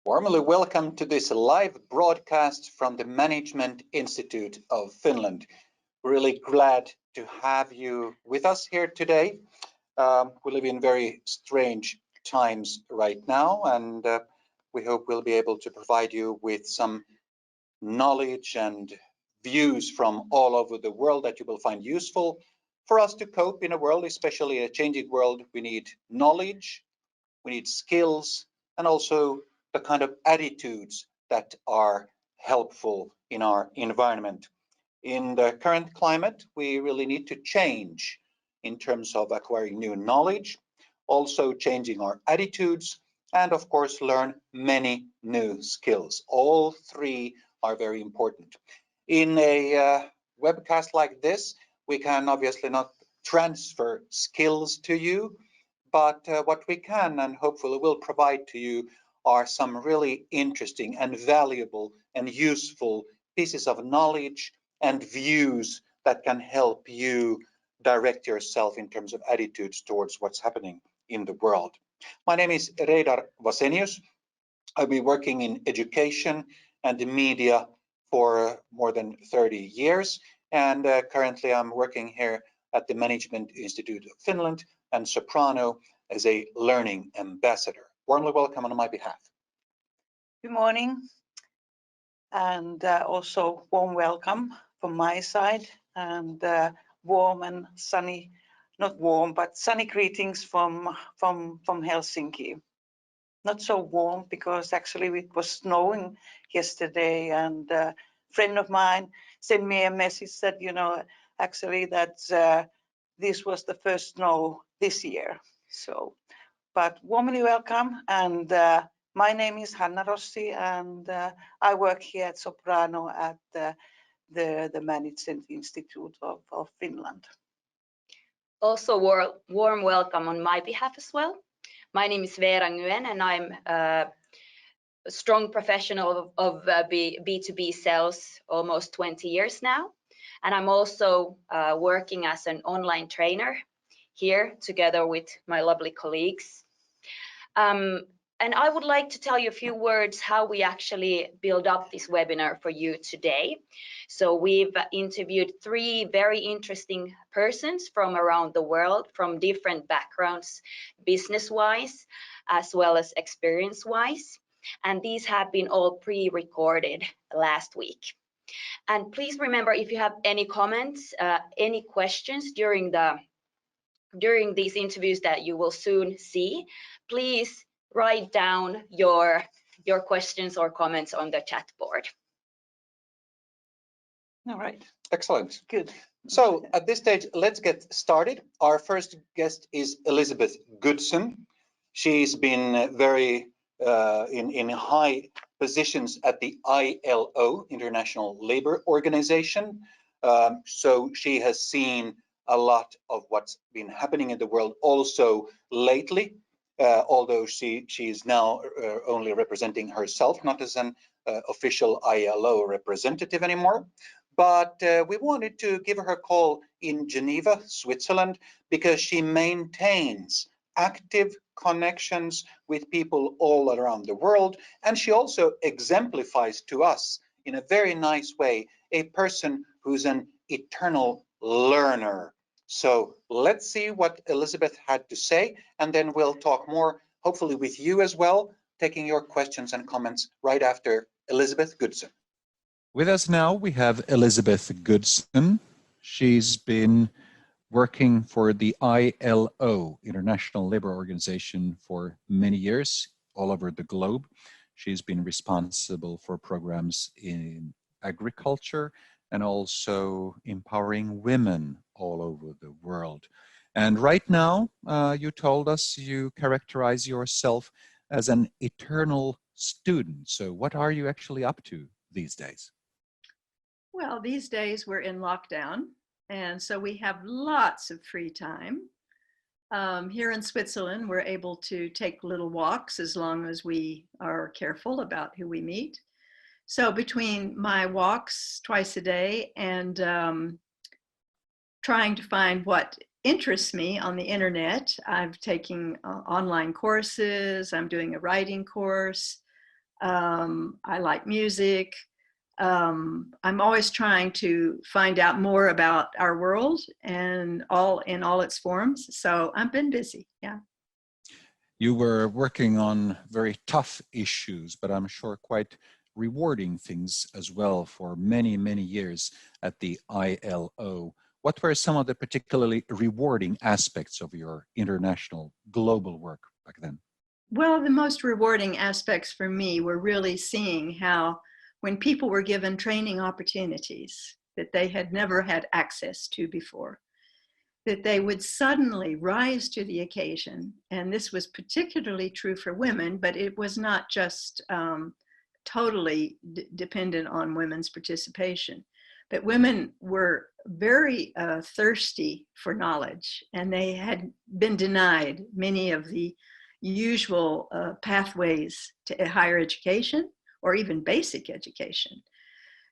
Warmly welcome to this live broadcast from the Management Institute of Finland. Really glad to have you with us here today. We live in very strange times right now, and we hope we'll be able to provide you with some knowledge and views from all over the world that you will find useful. For us to cope in a world, especially a changing world, we need knowledge, we need skills, and also the kind of attitudes that are helpful in our environment. In the current climate, we really need to change in terms of acquiring new knowledge, also changing our attitudes, and of course learn many new skills. All three are very important. In a webcast like this, we can obviously not transfer skills to you, but what we can and hopefully will provide to you are some really interesting and valuable and useful pieces of knowledge and views that can help you direct yourself in terms of attitudes towards what's happening in the world. My name is Reidar Vasenius. I've been working in education and media for more than 30 years, and currently I'm working here at the Management Institute of Finland and Soprano as a learning ambassador. Warmly welcome on my behalf. Good morning, and also warm welcome from my side, and warm and sunny, not warm, but sunny greetings from Helsinki. Not so warm because actually it was snowing yesterday, and a friend of mine sent me a message that, actually that this was the first snow this year. So, but warmly welcome, and my name is Hanna Rossi, and I work here at Soprano at the Management Institute of Finland. Also warm welcome on my behalf as well. My name is Veera Nguyen, and I'm a strong professional of B2B sales almost 20 years now. And I'm also working as an online trainer here together with my lovely colleagues. And I would like to tell you a few words how we actually build up this webinar for you today. So we've interviewed 3 very interesting persons from around the world, from different backgrounds, business-wise, as well as experience-wise. And these have been all pre-recorded last week. And please remember, if you have any comments, any questions during these interviews that you will soon see, please write down your questions or comments on the chat board. All right. Excellent. Good. So at this stage, let's get started. Our first guest is Elizabeth Goodson. She's been very in high positions at the ILO, International Labour Organization. So she has seen a lot of what's been happening in the world also lately. Although she is now only representing herself, not as an official ILO representative anymore. But we wanted to give her a call in Geneva, Switzerland, because she maintains active connections with people all around the world. And she also exemplifies to us in a very nice way a person who's an eternal learner. So let's see what Elizabeth had to say, and then we'll talk more, hopefully with you as well, taking your questions and comments right after Elizabeth Goodson. With us now, we have Elizabeth Goodson. She's been working for the ILO, International Labour Organization, for many years all over the globe. She's been responsible for programs in agriculture and also empowering women all over the world. And right now, you told us you characterize yourself as an eternal student. So what are you actually up to these days? Well, these days we're in lockdown, and so we have lots of free time. Here in Switzerland, we're able to take little walks as long as we are careful about who we meet. So between my walks twice a day and trying to find what interests me on the internet, I'm taking online courses, I'm doing a writing course, I like music. I'm always trying to find out more about our world and in all its forms. So I've been busy, yeah. You were working on very tough issues, but I'm sure quite rewarding things as well for many, many years at the ILO. What were some of the particularly rewarding aspects of your international global work back then? Well, the most rewarding aspects for me were really seeing how when people were given training opportunities that they had never had access to before, that they would suddenly rise to the occasion. And this was particularly true for women, but it was not just totally dependent on women's participation. But women were very thirsty for knowledge, and they had been denied many of the usual pathways to higher education or even basic education.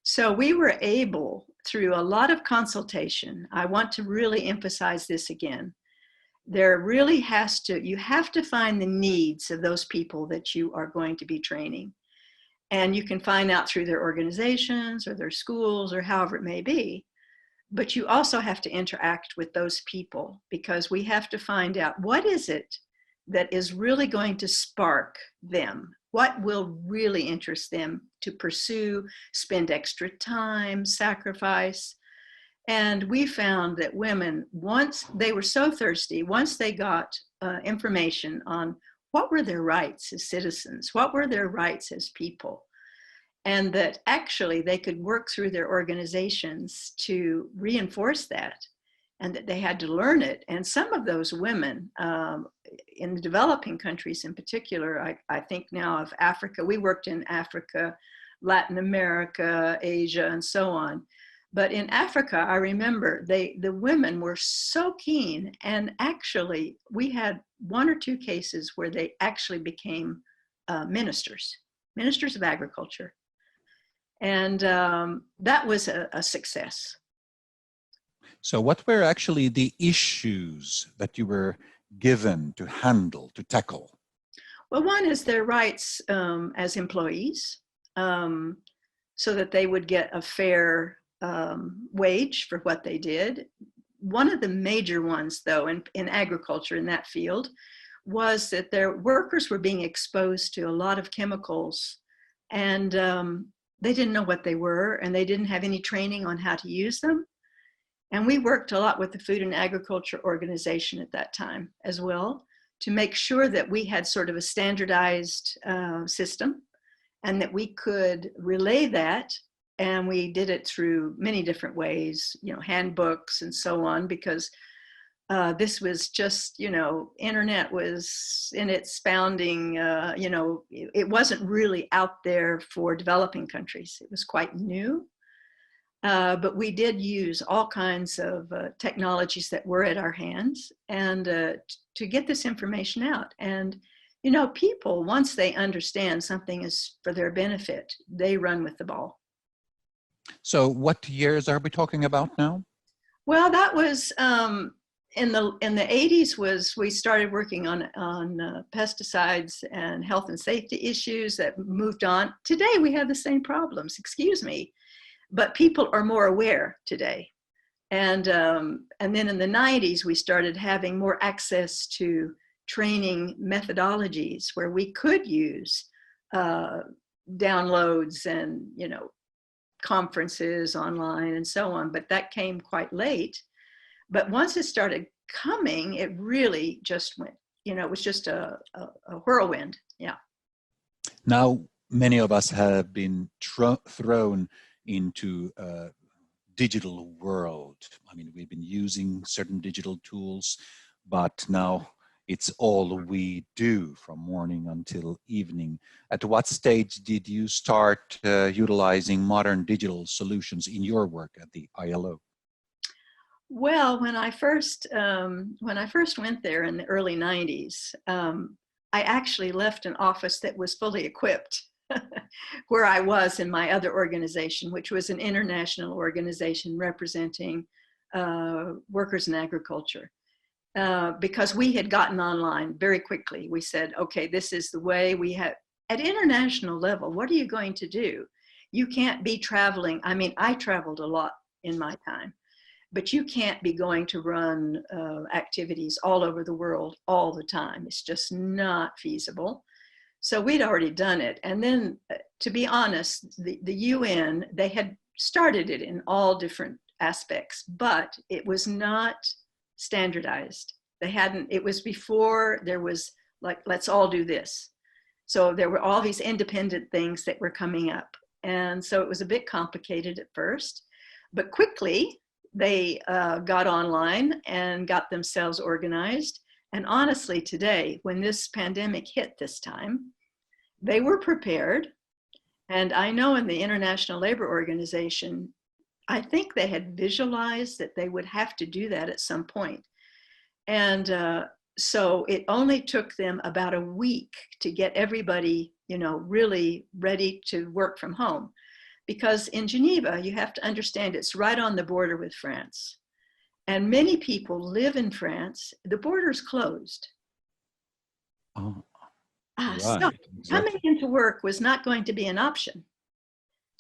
So we were able, through a lot of consultation, I want to really emphasize this again, there really you have to find the needs of those people that you are going to be training. And you can find out through their organizations or their schools or however it may be. But you also have to interact with those people, because we have to find out what is it that is really going to spark them. What will really interest them to pursue, spend extra time, sacrifice. And we found that women, once they were so thirsty, once they got information on what were their rights as citizens, what were their rights as people, and that actually they could work through their organizations to reinforce that, and that they had to learn it. And some of those women in the developing countries in particular, I think now of Africa, we worked in Africa, Latin America, Asia, and so on. But in Africa, I remember the women were so keen, and actually we had 1 or 2 cases where they actually became ministers of agriculture. And that was a success. So what were actually the issues that you were given to handle, to tackle? Well, one is their rights as employees, so that they would get a fair wage for what they did. One of the major ones, though, in agriculture, in that field, was that their workers were being exposed to a lot of chemicals, and they didn't know what they were, and they didn't have any training on how to use them. And we worked a lot with the Food and Agriculture Organization at that time as well, to make sure that we had sort of a standardized system, and that we could relay that. And we did it through many different ways, handbooks and so on, because this was just, internet was in its founding, it wasn't really out there for developing countries. It was quite new. But we did use all kinds of technologies that were at our hands, and to get this information out. And, people, once they understand something is for their benefit, they run with the ball. So what years are we talking about now? Well, that was in the 80s. We started working on pesticides and health and safety issues that moved on. Today we have the same problems, excuse me, but people are more aware today. And then in the 90s we started having more access to training methodologies where we could use downloads and conferences online and so on, but that came quite late. But once it started coming, it really just went, it was just a whirlwind. Yeah. Now, many of us have been thrown into a digital world. I mean, we've been using certain digital tools, but now it's all we do from morning until evening. At what stage did you start utilizing modern digital solutions in your work at the ILO? Well, when I first went there in the early 90s, I actually left an office that was fully equipped where I was in my other organization, which was an international organization representing workers in agriculture. Because we had gotten online very quickly. We said, okay, this is the way. at international level, what are you going to do? You can't be traveling. I mean, I traveled a lot in my time, but you can't be going to run activities all over the world all the time. It's just not feasible. So we'd already done it. And then, to be honest, the UN, they had started it in all different aspects, but it was not standardized. They hadn't, it was before there was like, let's all do this. So there were all these independent things that were coming up. And so it was a bit complicated at first, but quickly they got online and got themselves organized. And honestly, today, when this pandemic hit this time, they were prepared. And I know in the International Labor Organization, I think they had visualized that they would have to do that at some point. And so it only took them about a week to get everybody, you know, really ready to work from home. Because in Geneva, you have to understand it's right on the border with France. And many people live in France. The border's closed. Oh, So right. coming into work was not going to be an option.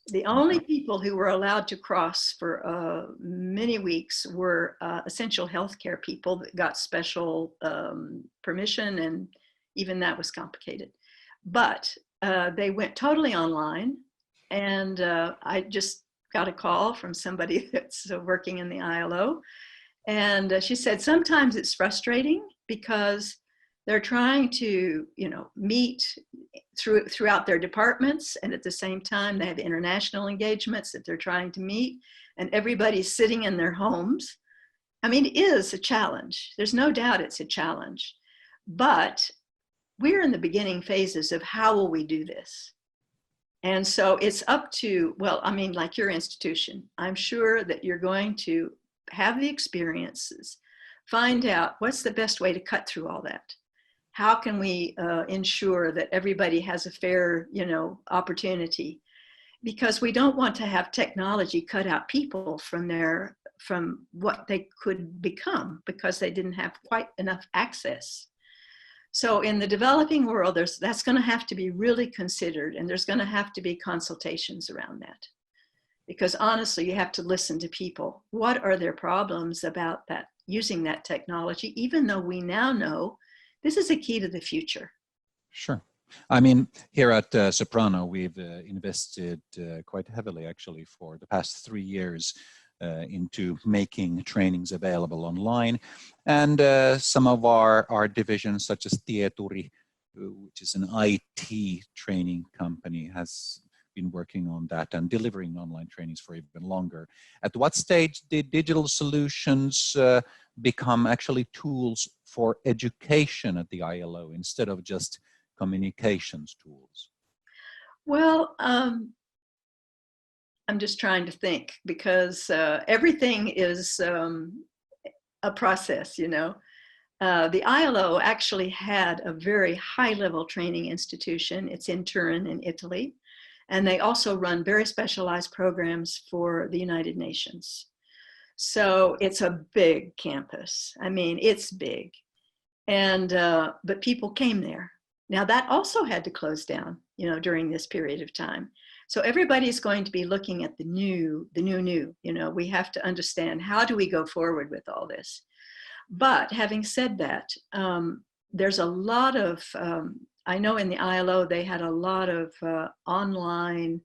The only people who were allowed to cross for many weeks were essential healthcare people that got special permission, and even that was complicated. But they went totally online, and I just got a call from somebody that's working in the ILO, and she said sometimes it's frustrating because they're trying to, you know, meet throughout their departments, and at the same time they have international engagements that they're trying to meet, and everybody's sitting in their homes. I mean, it is a challenge. There's no doubt it's a challenge, but we're in the beginning phases of how will we do this? And so it's up to, well, I mean, like your institution, I'm sure that you're going to have the experiences, find out what's the best way to cut through all that. How can we ensure that everybody has a fair, you know, opportunity? Because we don't want to have technology cut out people from what they could become because they didn't have quite enough access. So in the developing world, that's going to have to be really considered, and there's going to have to be consultations around that. Because honestly, you have to listen to people. What are their problems about that, using that technology, even though we now know this is a key to the future? Sure. I mean, here at Soprano, we've invested quite heavily, actually, for the past 3 years into making trainings available online. And some of our divisions, such as Tieturi, which is an IT training company, has been working on that and delivering online trainings for even longer. At what stage did digital solutions become actually tools for education at the ILO instead of just communications tools? Well, I'm just trying to think, because everything is a process, you know. The ILO actually had a very high-level training institution. It's in Turin in Italy. And they also run very specialized programs for the United Nations. So it's a big campus. I mean, it's big. And, but people came there. Now that also had to close down, you know, during this period of time. So everybody's going to be looking at the new, you know, we have to understand, how do we go forward with all this? But having said that, there's a lot of, I know in the ILO, they had a lot of online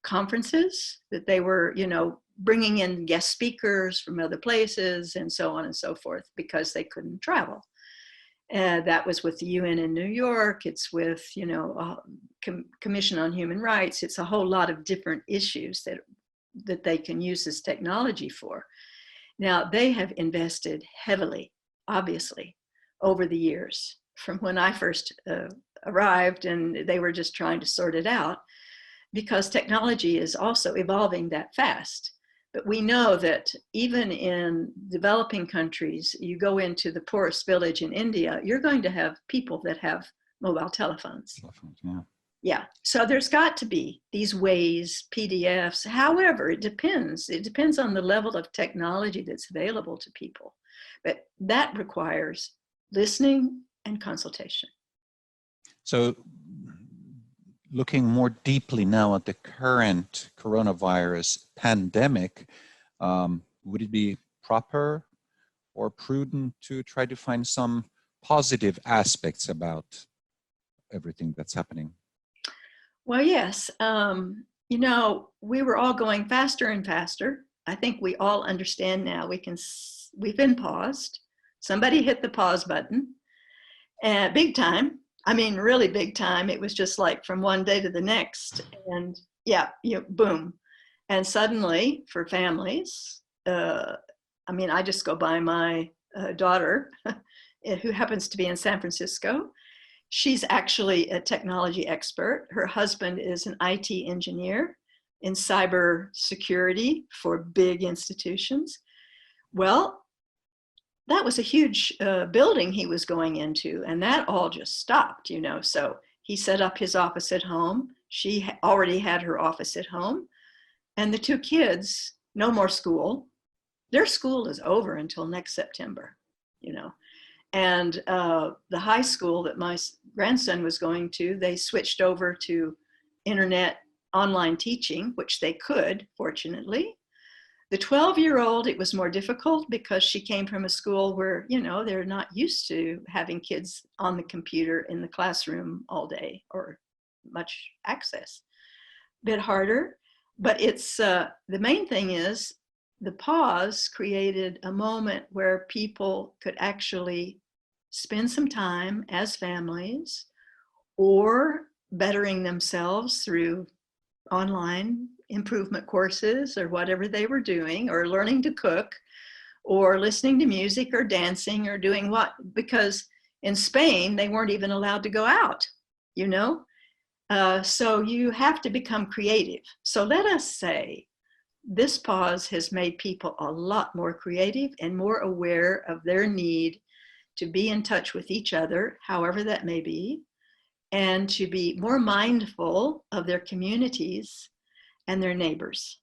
conferences that they were, you know, bringing in guest speakers from other places and so on and so forth, because they couldn't travel. That was with the UN in New York. It's with, you know, Commission on Human Rights. It's a whole lot of different issues that they can use this technology for. Now, they have invested heavily, obviously, over the years, from when I first arrived, and they were just trying to sort it out, because technology is also evolving that fast. But we know that even in developing countries, you go into the poorest village in India, you're going to have people that have mobile telephones. Yeah. Yeah, so there's got to be these ways, PDFs, however, it depends. It depends on the level of technology that's available to people. But that requires listening and consultation. So looking more deeply now at the current coronavirus pandemic, would it be proper or prudent to try to find some positive aspects about everything that's happening? Well, yes. You know, we were all going faster and faster. I think we all understand now we've been paused. Somebody hit the pause button, and big time. I mean, really big time. It was just like from one day to the next, and yeah, boom. And suddenly, for families, I mean, I just go by my daughter, who happens to be in San Francisco. She's actually a technology expert. Her husband is an IT engineer in cyber security for big institutions. Well, that was a huge building he was going into, and that all just stopped, you know. So he set up his office at home. She already had her office at home. And the two kids, no more school. Their school is over until next September, you know. And the high school that my grandson was going to, they switched over to internet online teaching, which they could, fortunately. The 12-year-old, it was more difficult because she came from a school where, you know, they're not used to having kids on the computer in the classroom all day or much access. A bit harder, but it's the main thing is the pause created a moment where people could actually spend some time as families or bettering themselves through online improvement courses or whatever they were doing, or learning to cook, or listening to music, or dancing, or doing what, because in Spain, they weren't even allowed to go out, you know? So you have to become creative. So let us say this pause has made people a lot more creative and more aware of their need to be in touch with each other, however that may be, and to be more mindful of their communities and their neighbors.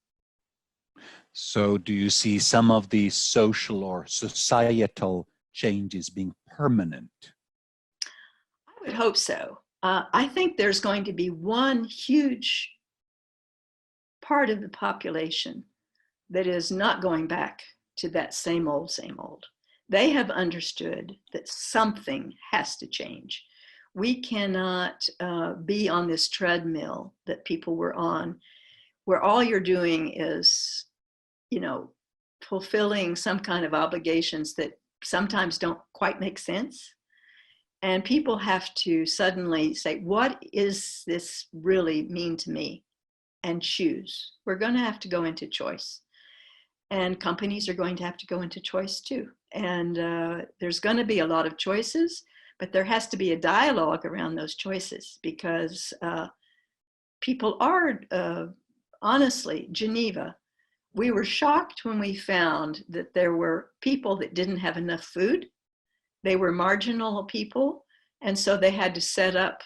So do you see some of the social or societal changes being permanent? I would hope so. I think there's going to be one huge part of the population that is not going back to that same old, same old. They have understood that something has to change. We cannot be on this treadmill that people were on, where all you're doing is, you know, fulfilling some kind of obligations that sometimes don't quite make sense. And people have to suddenly say, what is this really mean to me? And choose. We're going to have to go into choice. And companies are going to have to go into choice too. And there's going to be a lot of choices, but there has to be a dialogue around those choices, because people are, honestly, Geneva, we were shocked when we found that there were people that didn't have enough food. They were marginal people. And so they had to set up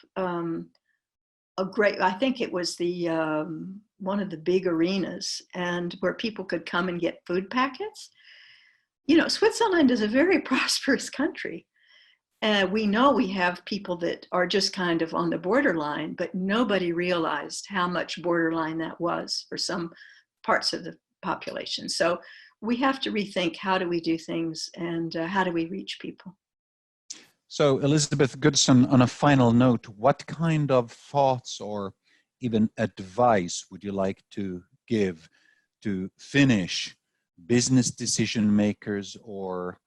I think it was the one of the big arenas, and where people could come and get food packets. You know, Switzerland is a very prosperous country. We know we have people that are just kind of on the borderline, but nobody realized how much borderline that was for some parts of the population. So we have to rethink, how do we do things, and how do we reach people? So Elizabeth Goodson, on a final note, what kind of thoughts or even advice would you like to give to Finnish business decision makers or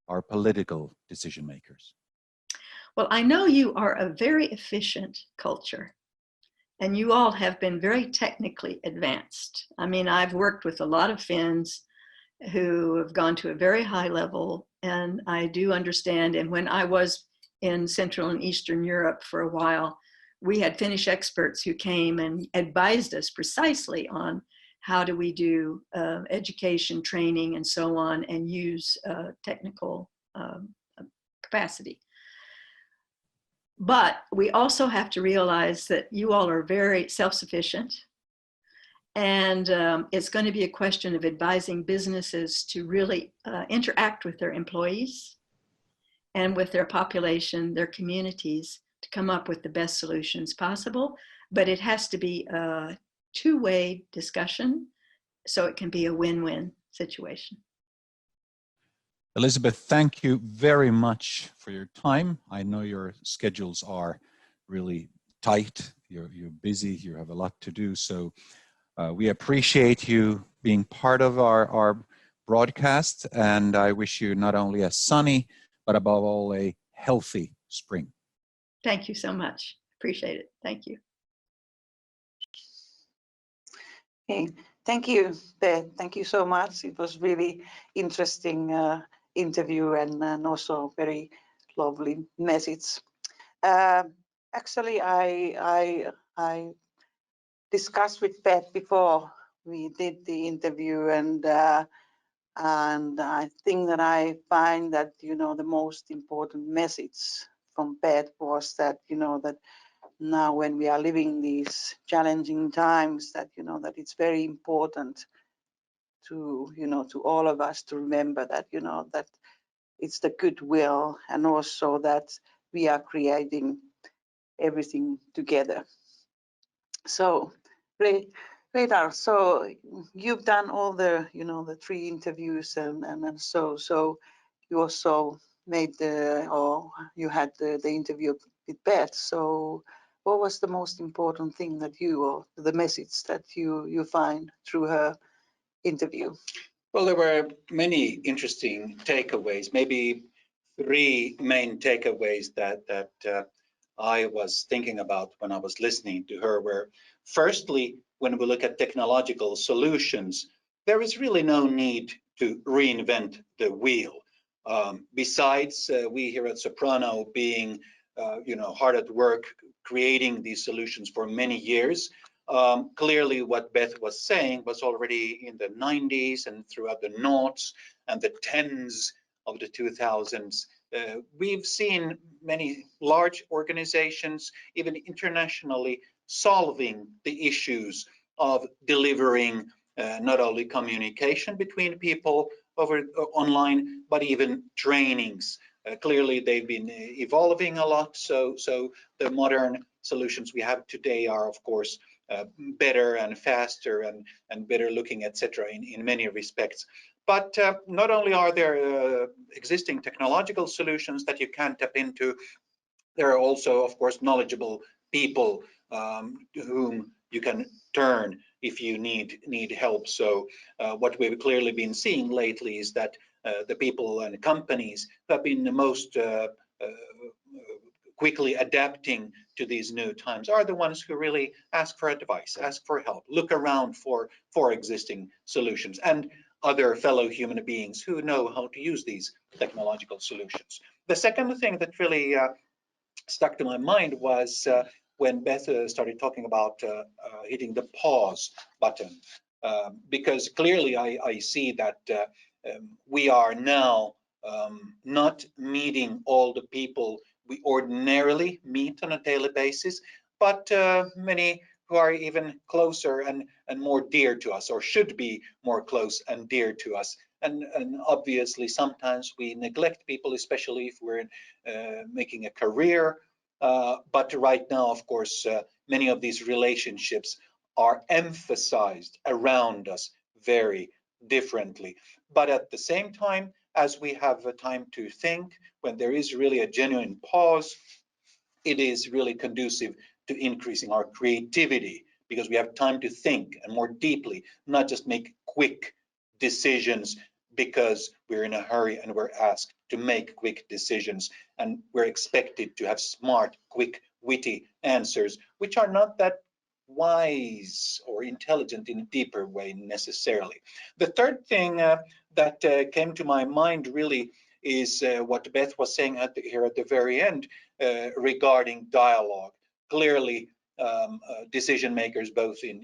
our political decision makers? Well, I know you are a very efficient culture, and you all have been very technically advanced. I mean, I've worked with a lot of Finns who have gone to a very high level, and I do understand. And when I was in Central and Eastern Europe for a while, we had Finnish experts who came and advised us precisely on how do we do education, training, and so on, and use technical capacity. But we also have to realize that you all are very self-sufficient. And it's going to be a question of advising businesses to really interact with their employees and with their population, their communities, to come up with the best solutions possible. but it has to be a two-way discussion so it can be a win-win situation. Elizabeth, thank you very much for your time. I know your schedules are really tight. You're busy, you have a lot to do. So we appreciate you being part of our broadcast, and I wish you not only a sunny, but above all a healthy spring. Thank you so much. Appreciate it. Thank you. Okay. Thank you, Ben. Thank you so much. It was really interesting interview and also very lovely message. Actually, I discussed with Beth before we did the interview, and I think that I find that the most important message from Beth was that that now when we are living these challenging times, that that it's very important to to all of us to remember that that it's the goodwill, and also that we are creating everything together. So Reidar, so you've done all the the 3 interviews, and so you also made or you had the interview with Beth. So what was the most important thing that or the message that you find through her interview? Well, there were many interesting takeaways, maybe 3 main takeaways that I was thinking about when I was listening to her were, firstly, when we look at technological solutions, there is really no need to reinvent the wheel. Besides, we here at Soprano being hard at work creating these solutions for many years, clearly what Beth was saying was already in the 90s and throughout the noughts and the tens of the 2000s. We've seen many large organizations, even internationally, solving the issues of delivering not only communication between people over online, but even trainings. Clearly, they've been evolving a lot. So the modern solutions we have today are, of course, better and faster and better looking, etc. in many respects. But not only are there existing technological solutions that you can tap into, there are also, of course, knowledgeable people to whom you can turn if you need help. So what we've clearly been seeing lately is that the people and companies who have been the most quickly adapting to these new times are the ones who really ask for advice, ask for help, look around for existing solutions, and other fellow human beings who know how to use these technological solutions. The second thing that really stuck to my mind was when Beth started talking about hitting the pause button, because clearly I see that we are now not meeting all the people we ordinarily meet on a daily basis, but many who are even closer and more dear to us, or should be more close and dear to us. And obviously, sometimes we neglect people, especially if we're making a career. But right now, of course, many of these relationships are emphasized around us very differently. But at the same time, as we have a time to think, when there is really a genuine pause, it is really conducive to increasing our creativity, because we have time to think and more deeply, not just make quick decisions because we're in a hurry and we're asked to make quick decisions, and we're expected to have smart, quick, witty answers, which are not that wise or intelligent in a deeper way necessarily. The third thing that came to my mind really is what Beth was saying here at the very end regarding dialogue. Clearly, decision makers both in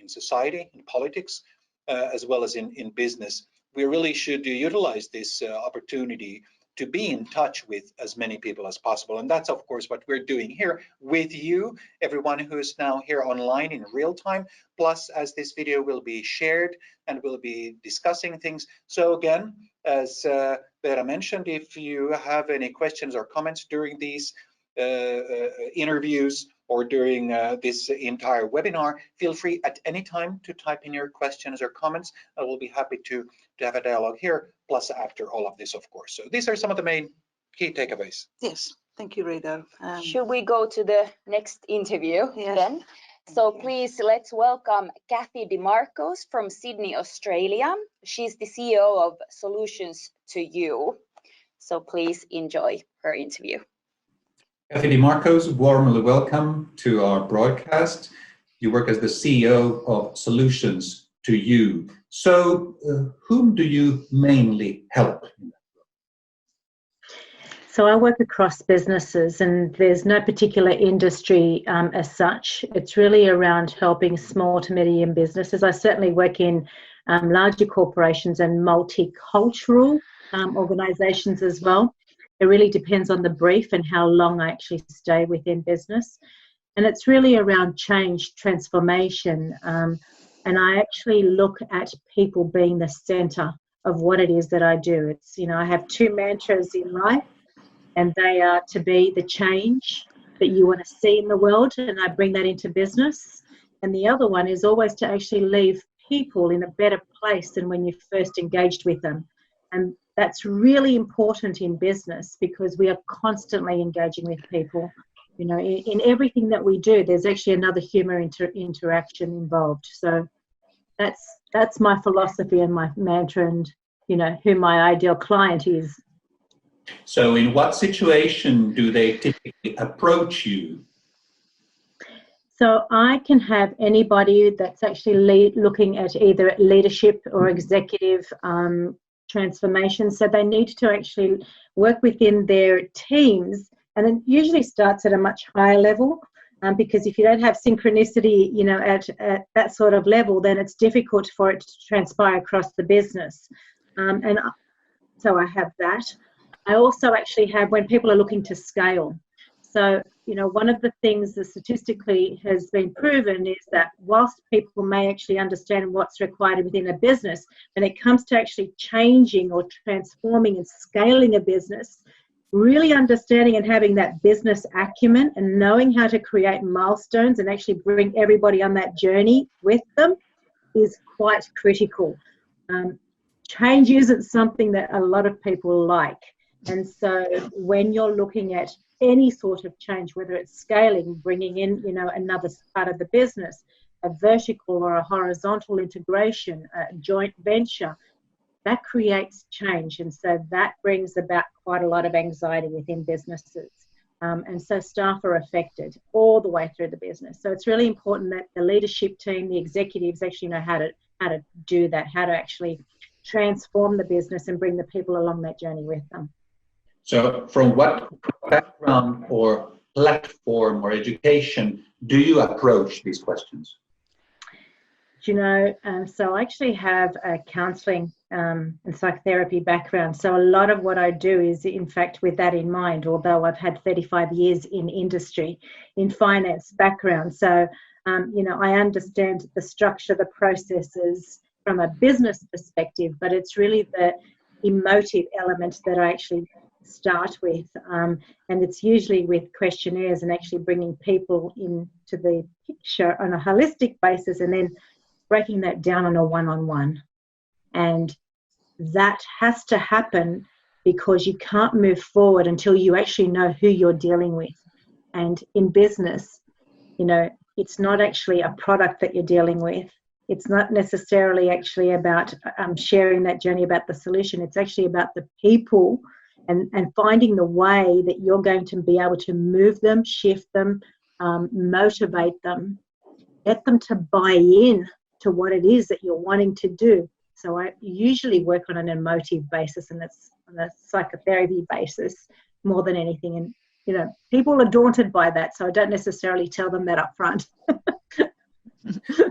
society, in politics, as well as in business, we really should utilize this opportunity to be in touch with as many people as possible. And that's, of course, what we're doing here with you, everyone who is now here online in real time, plus as this video will be shared and we'll be discussing things. So again, as Vera mentioned, if you have any questions or comments during these interviews, or during this entire webinar, feel free at any time to type in your questions or comments. I will be happy to have a dialogue here, plus after all of this, of course. So these are some of the main key takeaways. Yes, thank you, Reidar. Should we go to the next interview then? So please, let's welcome Kathy DeMarcos from Sydney, Australia. She's the CEO of Solutions to You. So please enjoy her interview. Kathy DeMarcos, warmly welcome to our broadcast. You work as the CEO of Solutions to You. So whom do you mainly help? So I work across businesses, and there's no particular industry as such. It's really around helping small to medium businesses. I certainly work in larger corporations and multicultural organisations as well. It really depends on the brief and how long I actually stay within business. And it's really around change, transformation. And I actually look at people being the centre of what it is that I do. It's, you know, I have two mantras in life, and they are to be the change that you want to see in the world, and I bring that into business. And the other one is always to actually leave people in a better place than when you first engaged with them. And that's really important in business because we are constantly engaging with people. You know, in everything that we do, there's actually another human interaction involved. So that's my philosophy and my mantra, and, you know, who my ideal client is. So in what situation do they typically approach you? So I can have anybody that's actually looking at either leadership or executive transformation. So they need to actually work within their teams, and it usually starts at a much higher level because if you don't have synchronicity, you know, at that sort of level, then it's difficult for it to transpire across the business. And so I have that. I also actually have when people are looking to scale. So, you know, one of the things that statistically has been proven is that whilst people may actually understand what's required within a business, when it comes to actually changing or transforming and scaling a business, really understanding and having that business acumen and knowing how to create milestones and actually bring everybody on that journey with them is quite critical. Change isn't something that a lot of people like. And so when you're looking at any sort of change, whether it's scaling, bringing in, you know, another part of the business, a vertical or a horizontal integration, a joint venture, that creates change. And so that brings about quite a lot of anxiety within businesses. And so staff are affected all the way through the business. So it's really important that the leadership team, the executives actually know how to do that, how to actually transform the business and bring the people along that journey with them. So from what background or platform or education do you approach these questions? You know, so I actually have a counselling and psychotherapy background. So a lot of what I do is, in fact, with that in mind, although I've had 35 years in industry, in finance background. So, you know, I understand the structure, the processes from a business perspective, but it's really the emotive element that I actually start with, and it's usually with questionnaires and actually bringing people into the picture on a holistic basis and then breaking that down on a one-on-one. And that has to happen because you can't move forward until you actually know who you're dealing with. And in business, you know, it's not actually a product that you're dealing with. It's not necessarily actually about sharing that journey about the solution. It's actually about the people and finding the way that you're going to be able to move them, shift them, motivate them, get them to buy in to what it is that you're wanting to do. So I usually work on an emotive basis, and it's on a psychotherapy basis more than anything. And, you know, people are daunted by that, so I don't necessarily tell them that up front.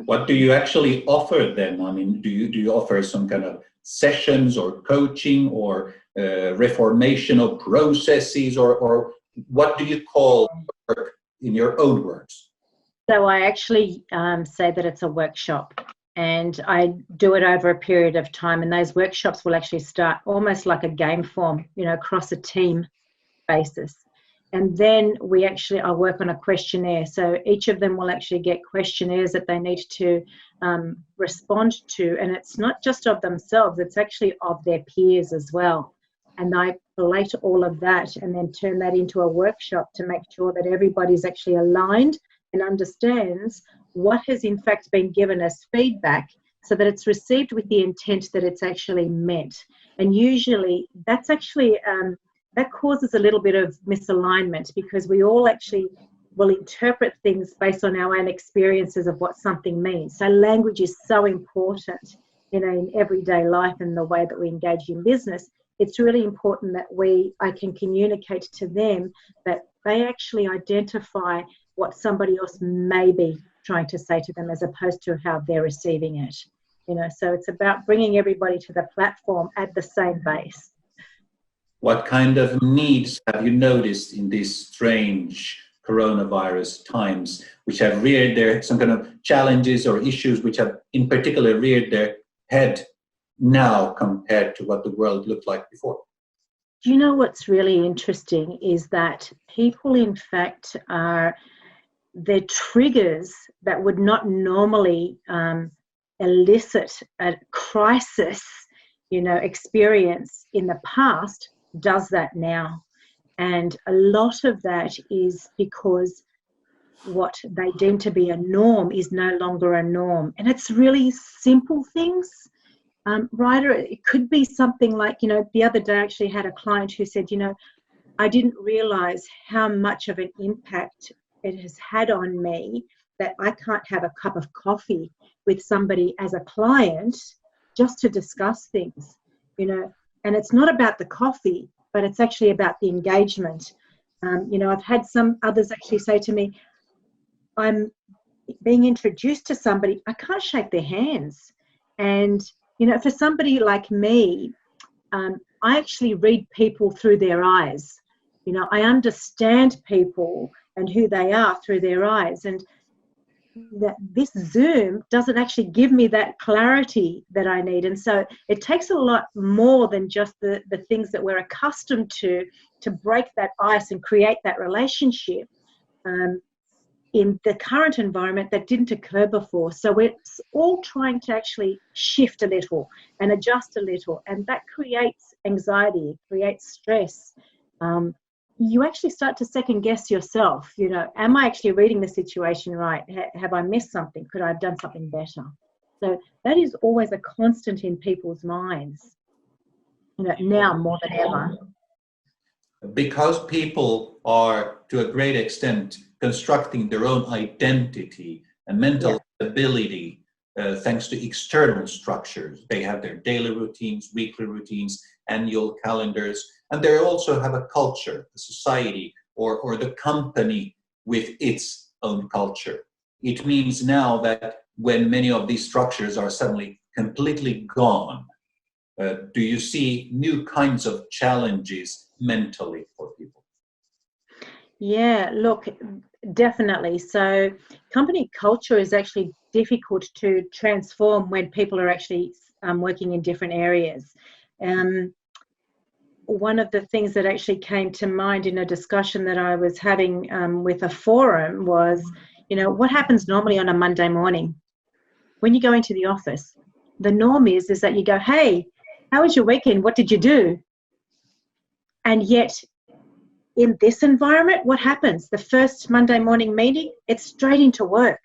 What do you actually offer then? I mean, do you offer some kind of sessions or coaching or reformation of processes, or what do you call work in your own words? So I actually say that it's a workshop, and I do it over a period of time, and those workshops will actually start almost like a game form, you know, across a team basis. And then I work on a questionnaire. So each of them will actually get questionnaires that they need to respond to. And it's not just of themselves, it's actually of their peers as well. And I collate all of that and then turn that into a workshop to make sure that everybody's actually aligned and understands what has in fact been given as feedback, so that it's received with the intent that it's actually meant. And usually that's actually, that causes a little bit of misalignment, because we all actually will interpret things based on our own experiences of what something means. So language is so important, in everyday life and the way that we engage in business. It's really important that I can communicate to them that they actually identify what somebody else may be trying to say to them, as opposed to how they're receiving it. So it's about bringing everybody to the platform at the same base. What kind of needs have you noticed in these strange coronavirus times, which have reared some kind of challenges or issues which have in particular reared their head now compared to what the world looked like before? Do you know what's really interesting is that people, in fact, their triggers that would not normally elicit a crisis, experience in the past, does that now. And a lot of that is because what they deem to be a norm is no longer a norm. And it's really simple things. Ryder, it could be something like, the other day I actually had a client who said, I didn't realize how much of an impact it has had on me that I can't have a cup of coffee with somebody as a client just to discuss things, and it's not about the coffee, but it's actually about the engagement. I've had some others actually say to me, I'm being introduced to somebody, I can't shake their hands. And, for somebody like me, I actually read people through their eyes. I understand people and who they are through their eyes. And that this Zoom doesn't actually give me that clarity that I need. And so it takes a lot more than just the things that we're accustomed to break that ice and create that relationship in the current environment that didn't occur before. So we're all trying to actually shift a little and adjust a little, and that creates anxiety, it creates stress. You actually start to second guess yourself, am I actually reading the situation right? Have I missed something? Could I have done something better? So that is always a constant in people's minds, now more than ever. Because people are, to a great extent, constructing their own identity and mental stability thanks to external structures. They have their daily routines, weekly routines, annual calendars, and they also have a culture, a society, or the company with its own culture. It means now that when many of these structures are suddenly completely gone, do you see new kinds of challenges mentally for people? Yeah, look, definitely. So company culture is actually difficult to transform when people are actually working in different areas. One of the things that actually came to mind in a discussion that I was having with a forum was, what happens normally on a Monday morning when you go into the office? The norm is that you go, hey, how was your weekend? What did you do? And yet in this environment, what happens? The first Monday morning meeting, it's straight into work.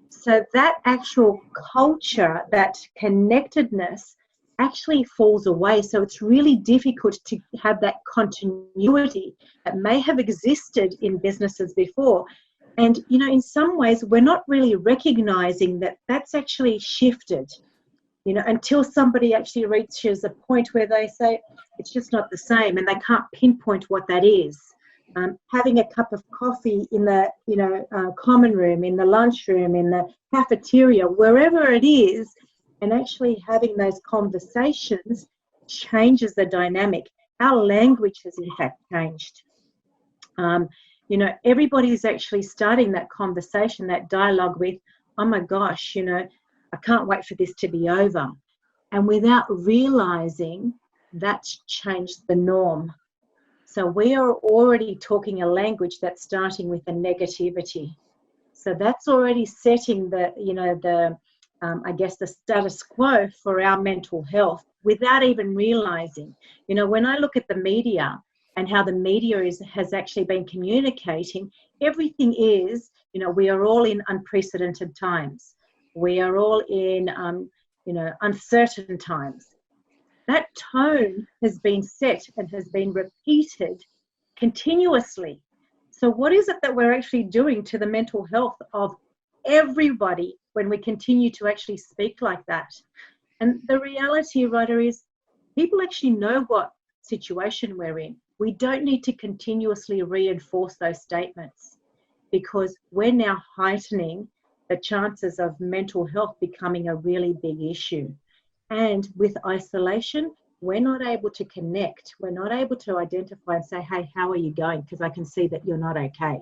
So that actual culture, that connectedness actually falls away. So it's really difficult to have that continuity that may have existed in businesses before. And, in some ways, we're not really recognizing that that's actually shifted, until somebody actually reaches a point where they say, it's just not the same, and they can't pinpoint what that is. Having a cup of coffee in the, common room, in the lunchroom, in the cafeteria, wherever it is, and actually having those conversations changes the dynamic. Our language has in fact changed. Everybody's actually starting that conversation, that dialogue with, oh my gosh, I can't wait for this to be over. And without realizing that's changed the norm. So we are already talking a language that's starting with a negativity. So that's already setting the, I guess the status quo for our mental health without even realizing. When I look at the media and how the media has actually been communicating, everything is, we are all in unprecedented times. We are all in, uncertain times. That tone has been set and has been repeated continuously. So what is it that we're actually doing to the mental health of everybody when we continue to actually speak like that? And the reality, Ryder, is people actually know what situation we're in. We don't need to continuously reinforce those statements, because we're now heightening the chances of mental health becoming a really big issue. And with isolation, we're not able to connect. We're not able to identify and say, hey, how are you going? Because I can see that you're not okay.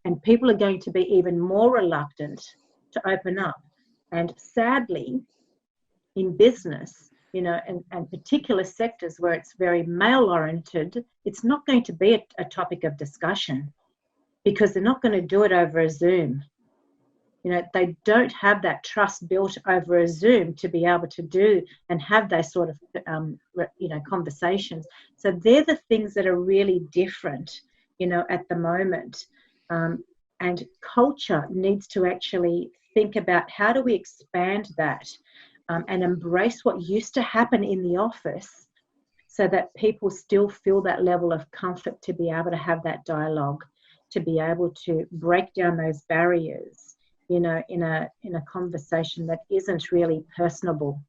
And people are going to be even more reluctant to open up. And sadly, in business, and particular sectors where it's very male-oriented, it's not going to be a topic of discussion, because they're not going to do it over a Zoom. They don't have that trust built over a Zoom to be able to do and have those sort of, conversations. So they're the things that are really different, at the moment. And culture needs to actually think about how do we expand that and embrace what used to happen in the office, so that people still feel that level of comfort to be able to have that dialogue, to be able to break down those barriers, in a conversation that isn't really personable.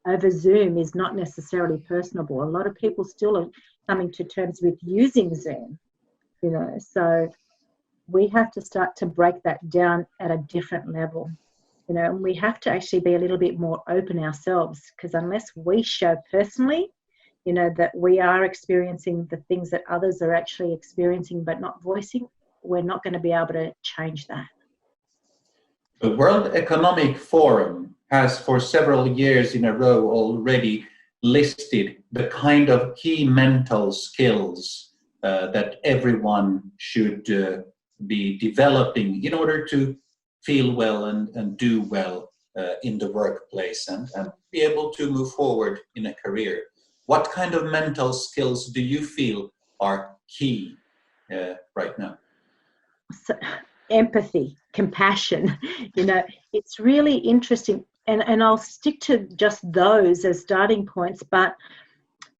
Over Zoom is not necessarily personable. A lot of people still are coming to terms with using Zoom, so we have to start to break that down at a different level, and we have to actually be a little bit more open ourselves, because unless we show personally, that we are experiencing the things that others are actually experiencing but not voicing, we're not going to be able to change that. The World Economic Forum has for several years in a row already listed the kind of key mental skills that everyone should be developing in order to feel well and do well in the workplace and be able to move forward in a career. What kind of mental skills do you feel are key right now? So, empathy, compassion, it's really interesting. And I'll stick to just those as starting points. But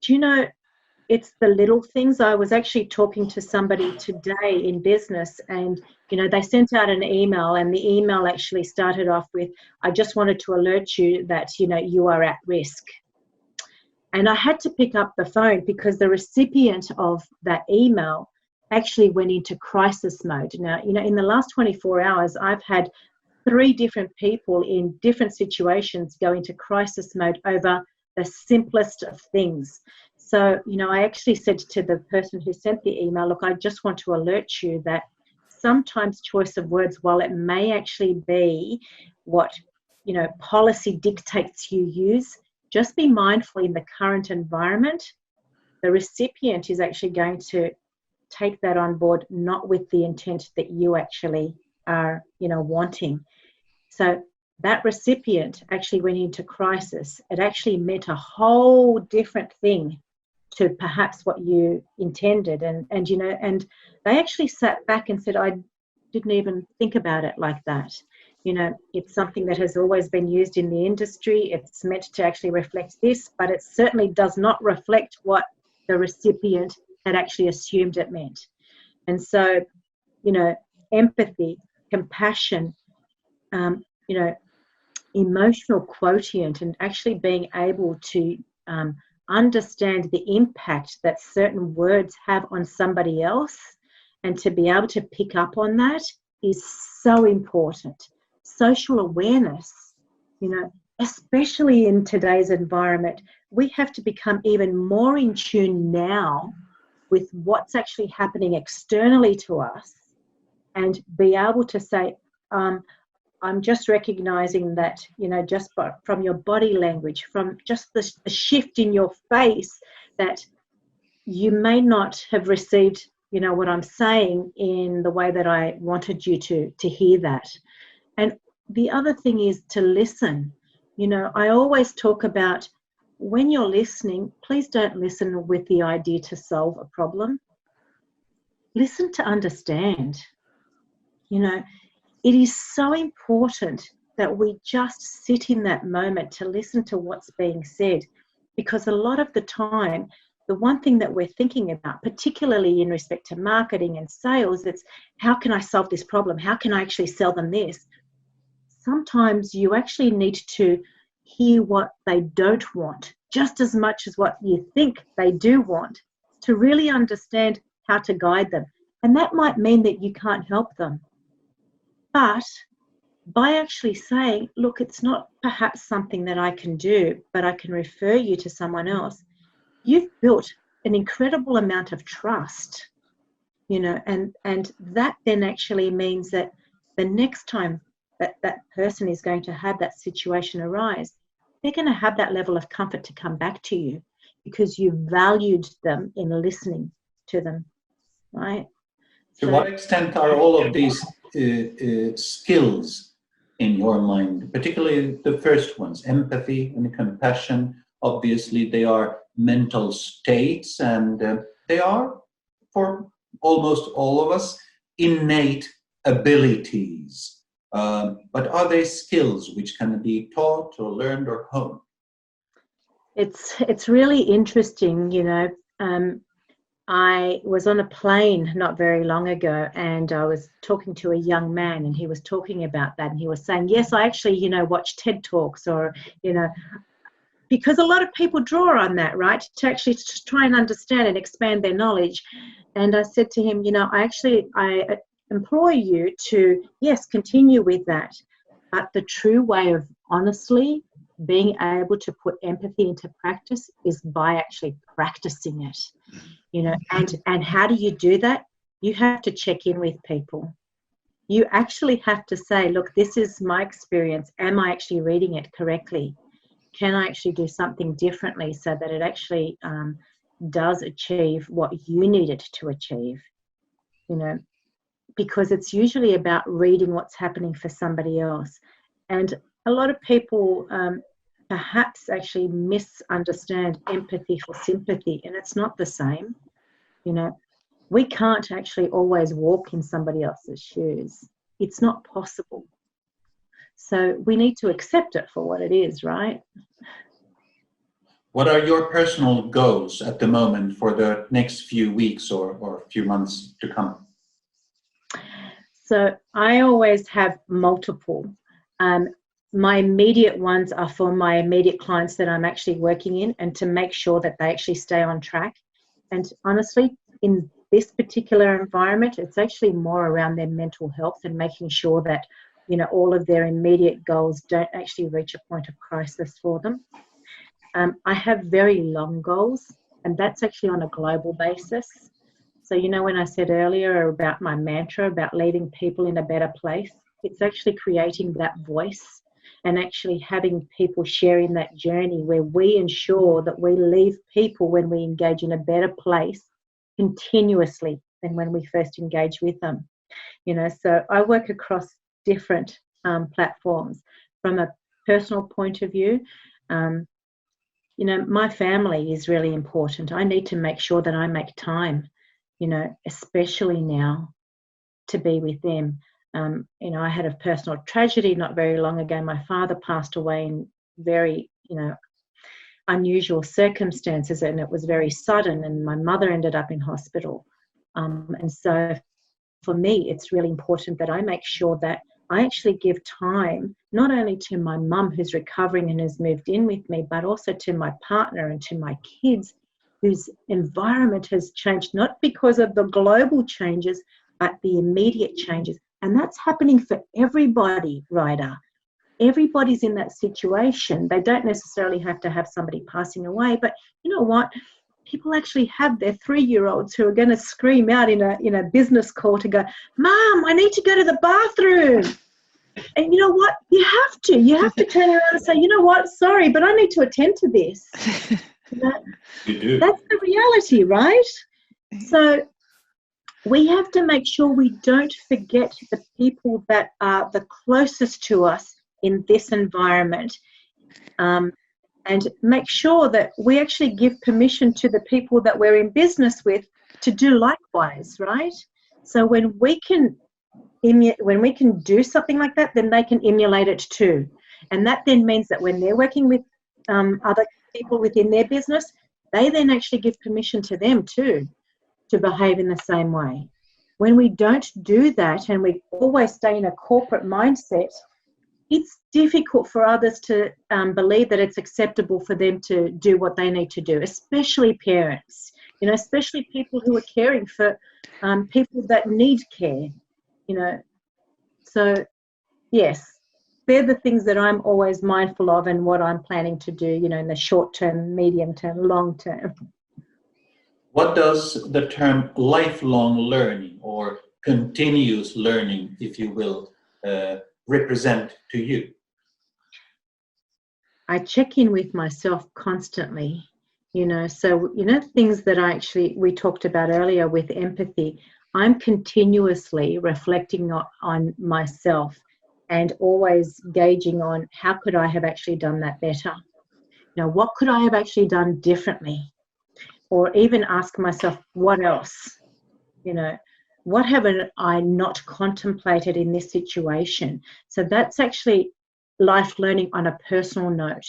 do it's the little things. I was actually talking to somebody today in business, and, they sent out an email, and the email actually started off with, I just wanted to alert you that, you are at risk. And I had to pick up the phone because the recipient of that email actually went into crisis mode. Now, in the last 24 hours, I've had 3 different people in different situations go into crisis mode over the simplest of things. So, I actually said to the person who sent the email, look, I just want to alert you that sometimes choice of words, while it may actually be what, policy dictates you use, just be mindful in the current environment. The recipient is actually going to take that on board, not with the intent that you actually are, wanting. So that recipient actually went into crisis. It actually meant a whole different thing to perhaps what you intended. And they actually sat back and said, I didn't even think about it like that. It's something that has always been used in the industry. It's meant to actually reflect this, but it certainly does not reflect what the recipient had actually assumed it meant. And so, empathy, compassion, emotional quotient, and actually being able to understand the impact that certain words have on somebody else, and to be able to pick up on that is so important. Social awareness, especially in today's environment, we have to become even more in tune now with what's actually happening externally to us, and be able to say, I'm just recognizing that, just from your body language, from just the shift in your face, that, you may not have received, you know, what I'm saying in the way that I wanted you to hear that. And the other thing is to listen. You know, I always talk about when you're listening, please don't listen with the idea to solve a problem. Listen to understand. You know, it is so important that we just sit in that moment to listen to what's being said, because a lot of the time, the one thing that we're thinking about, particularly in respect to marketing and sales, it's how can I solve this problem? How can I actually sell them this? Sometimes you actually need to hear what they don't want just as much as what you think they do want, to really understand how to guide them. And that might mean that you can't help them. But by actually saying, look, it's not perhaps something that I can do, but I can refer you to someone else, you've built an incredible amount of trust, you know, and that then actually means that the next time that person is going to have that situation arise, they're going to have that level of comfort to come back to you because you valued them in listening to them, right? To what extent are all of these skills in your mind, particularly the first ones, empathy and compassion? Obviously, they are mental states, and they are, for almost all of us, innate abilities. But are they skills which can be taught or learned or honed? It's really interesting, you know. I was on a plane not very long ago, and I was talking to a young man, and he was talking about that, and he was saying, yes, I actually, you know, watch TED Talks, or, you know, because a lot of people draw on that, right, to actually try and understand and expand their knowledge. And I said to him, you know, I implore you to, yes, continue with that, but the true way of honestly being able to put empathy into practice is by actually practicing it, you know. And how do you do that? You have to check in with people. You actually have to say, look, this is my experience. Am I actually reading it correctly? Can I actually do something differently so that it actually does achieve what you need it to achieve, you know? Because it's usually about reading what's happening for somebody else. And a lot of people perhaps actually misunderstand empathy for sympathy, and it's not the same. You know, we can't actually always walk in somebody else's shoes. It's not possible. So we need to accept it for what it is, right? What are your personal goals at the moment for the next few weeks or few months to come? So I always have multiple. My immediate ones are for my immediate clients that I'm actually working in, and to make sure that they actually stay on track. And honestly, in this particular environment, it's actually more around their mental health and making sure that, you know, all of their immediate goals don't actually reach a point of crisis for them. I have very long goals, and that's actually on a global basis. So, you know, when I said earlier about my mantra about leaving people in a better place, it's actually creating that voice and actually having people sharing that journey where we ensure that we leave people, when we engage, in a better place continuously than when we first engage with them. You know, so I work across different platforms. From a personal point of view, you know, my family is really important. I need to make sure that I make time, you know, especially now, to be with them. You know, I had a personal tragedy not very long ago. My father passed away in very, you know, unusual circumstances, and it was very sudden, and my mother ended up in hospital. And so for me, it's really important that I make sure that I actually give time not only to my mum, who's recovering and has moved in with me, but also to my partner and to my kids, whose environment has changed, not because of the global changes, but the immediate changes. And that's happening for everybody, Ryder. Everybody's in that situation. They don't necessarily have to have somebody passing away, but you know what? People actually have their 3-year-olds who are going to scream out in a business call to go, Mom, I need to go to the bathroom. And you know what? You have to turn around and say, you know what? Sorry, but I need to attend to this. You do. That's the reality, right? So we have to make sure we don't forget the people that are the closest to us in this environment, and make sure that we actually give permission to the people that we're in business with to do likewise, right? So when we can do something like that, then they can emulate it too. And that then means that when they're working with other people within their business, they then actually give permission to them too to behave in the same way. When we don't do that and we always stay in a corporate mindset, it's difficult for others to believe that it's acceptable for them to do what they need to do, especially parents, especially people who are caring for people that need care, So, yes, they're the things that I'm always mindful of and what I'm planning to do, in the short term, medium term, long term. What does the term lifelong learning or continuous learning, if you will, represent to you? I check in with myself constantly, so, things that we talked about earlier with empathy, I'm continuously reflecting on myself and always gauging on how could I have actually done that better? What could I have actually done differently? Or even ask myself, what else? What haven't I not contemplated in this situation? So that's actually life learning on a personal note.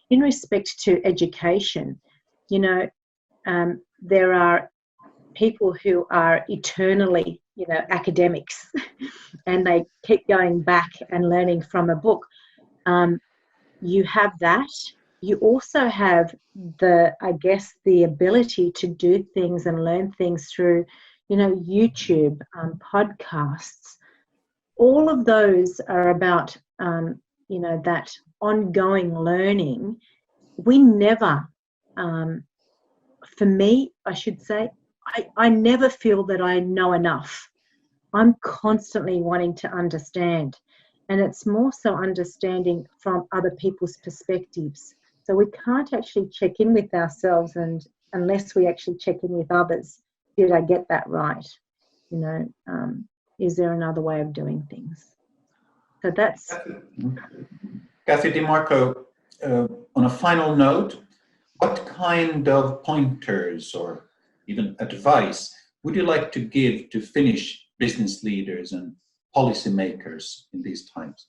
In respect to education, there are people who are eternally, academics, and they keep going back and learning from a book. You have that. You also have the ability to do things and learn things through, YouTube, podcasts. All of those are about, that ongoing learning. We never, for me, I should say, I never feel that I know enough. I'm constantly wanting to understand. And it's more so understanding from other people's perspectives. So we can't actually check in with ourselves unless we actually check in with others. Did I get that right? Is there another way of doing things? So that's... Kathy DiMarco, on a final note, what kind of pointers or even advice would you like to give to Finnish business leaders and policymakers in these times?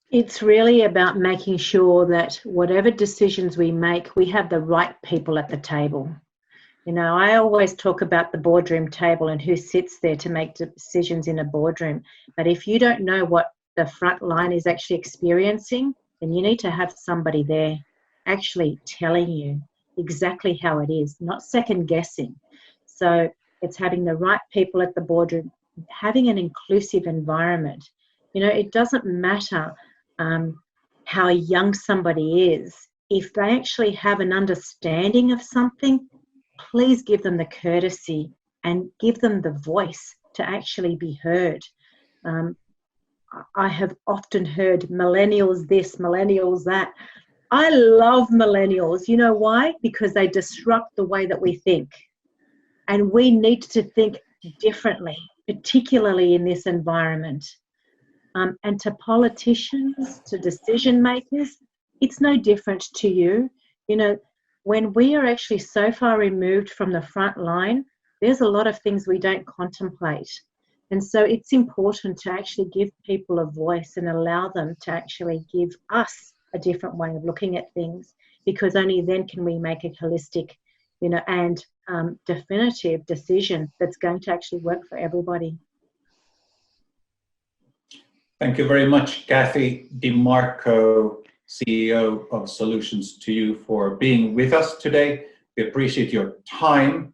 It's really about making sure that whatever decisions we make, we have the right people at the table. I always talk about the boardroom table and who sits there to make decisions in a boardroom. But if you don't know what the front line is actually experiencing, then you need to have somebody there actually telling you exactly how it is, not second guessing. So it's having the right people at the boardroom, having an inclusive environment. It doesn't matter how young somebody is. If they actually have an understanding of something, please give them the courtesy and give them the voice to actually be heard. I have often heard millennials this, millennials that. I love millennials. You know why? Because they disrupt the way that we think. And we need to think differently, particularly in this environment. And to politicians, to decision makers, it's no different to you. When we are actually so far removed from the front line, there's a lot of things we don't contemplate. And so it's important to actually give people a voice and allow them to actually give us a different way of looking at things, because only then can we make a holistic, and definitive decision that's going to actually work for everybody. Thank you very much, Kathy DiMarco, CEO of Solutions to You, for being with us today. We appreciate your time.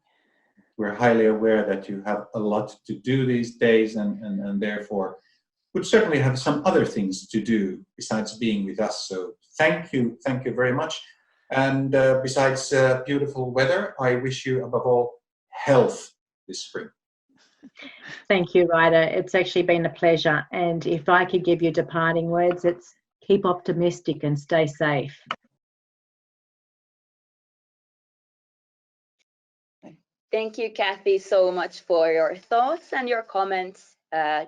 We're highly aware that you have a lot to do these days and therefore would certainly have some other things to do besides being with us. So thank you very much. And besides beautiful weather, I wish you above all health this spring. Thank you, Ryder. It's actually been a pleasure. And if I could give you departing words, it's keep optimistic and stay safe. Thank you, Kathy, so much for your thoughts and your comments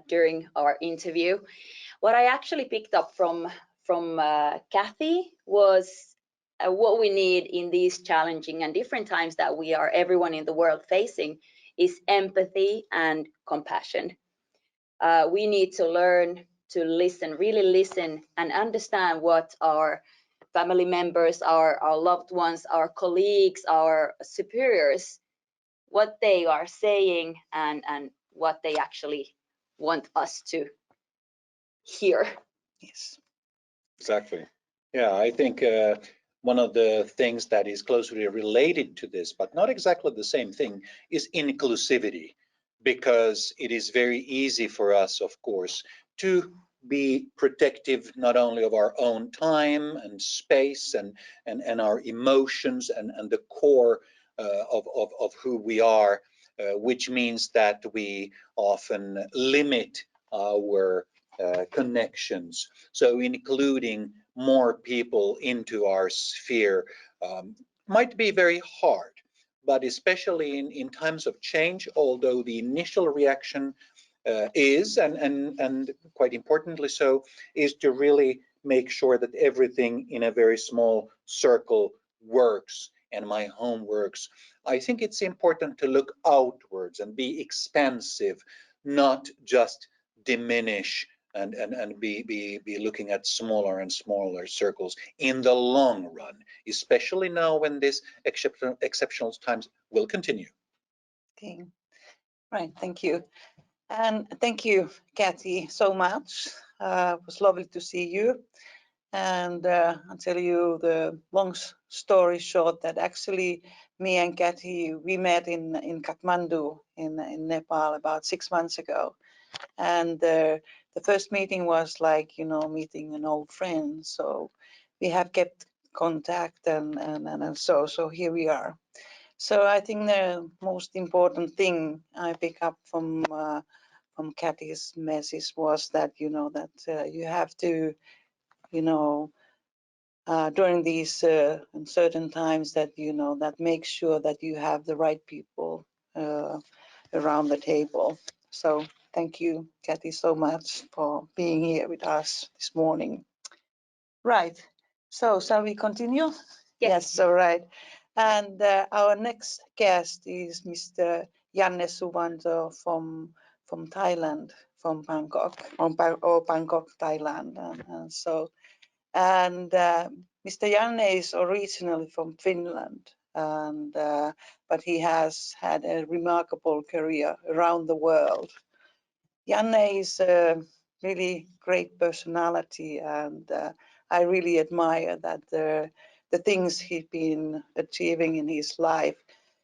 during our interview. What I actually picked up from Kathy was what we need in these challenging and different times that we are, everyone in the world, facing is empathy and compassion. We need to learn to listen, really listen and understand what our family members, our loved ones, our colleagues, our superiors, what they are saying and what they actually want us to hear. Yes. Exactly. Yeah, I think one of the things that is closely related to this, but not exactly the same thing, is inclusivity, because it is very easy for us, of course, to be protective not only of our own time and space and our emotions and the core of who we are, which means that we often limit our connections. So including more people into our sphere might be very hard, but especially in times of change, although the initial reaction is, and quite importantly so, is to really make sure that everything in a very small circle works and my home works. I think it's important to look outwards and be expansive, not just diminish and be looking at smaller and smaller circles in the long run, especially now when this exceptional times will continue. Okay. Right. Thank you. And thank you, Kathy, so much. It was lovely to see you. And I'll tell you the long story short that actually me and Kathy, we met in Kathmandu in Nepal about 6 months ago. And the first meeting was like, you know, meeting an old friend. So we have kept contact and so here we are. So I think the most important thing I pick up from Kathy's message was that, you know, that you have to, you know, during these uncertain times that, you know, that make sure that you have the right people around the table. So thank you, Kathy, so much for being here with us this morning. Right. So shall we continue? Yes, all right. And our next guest is Mr. Janne Suvanto from Thailand, from Bangkok, or Bangkok, Thailand. And Mr. Janne is originally from Finland, and but he has had a remarkable career around the world. Janne is a really great personality, and I really admire that the things he's been achieving in his life.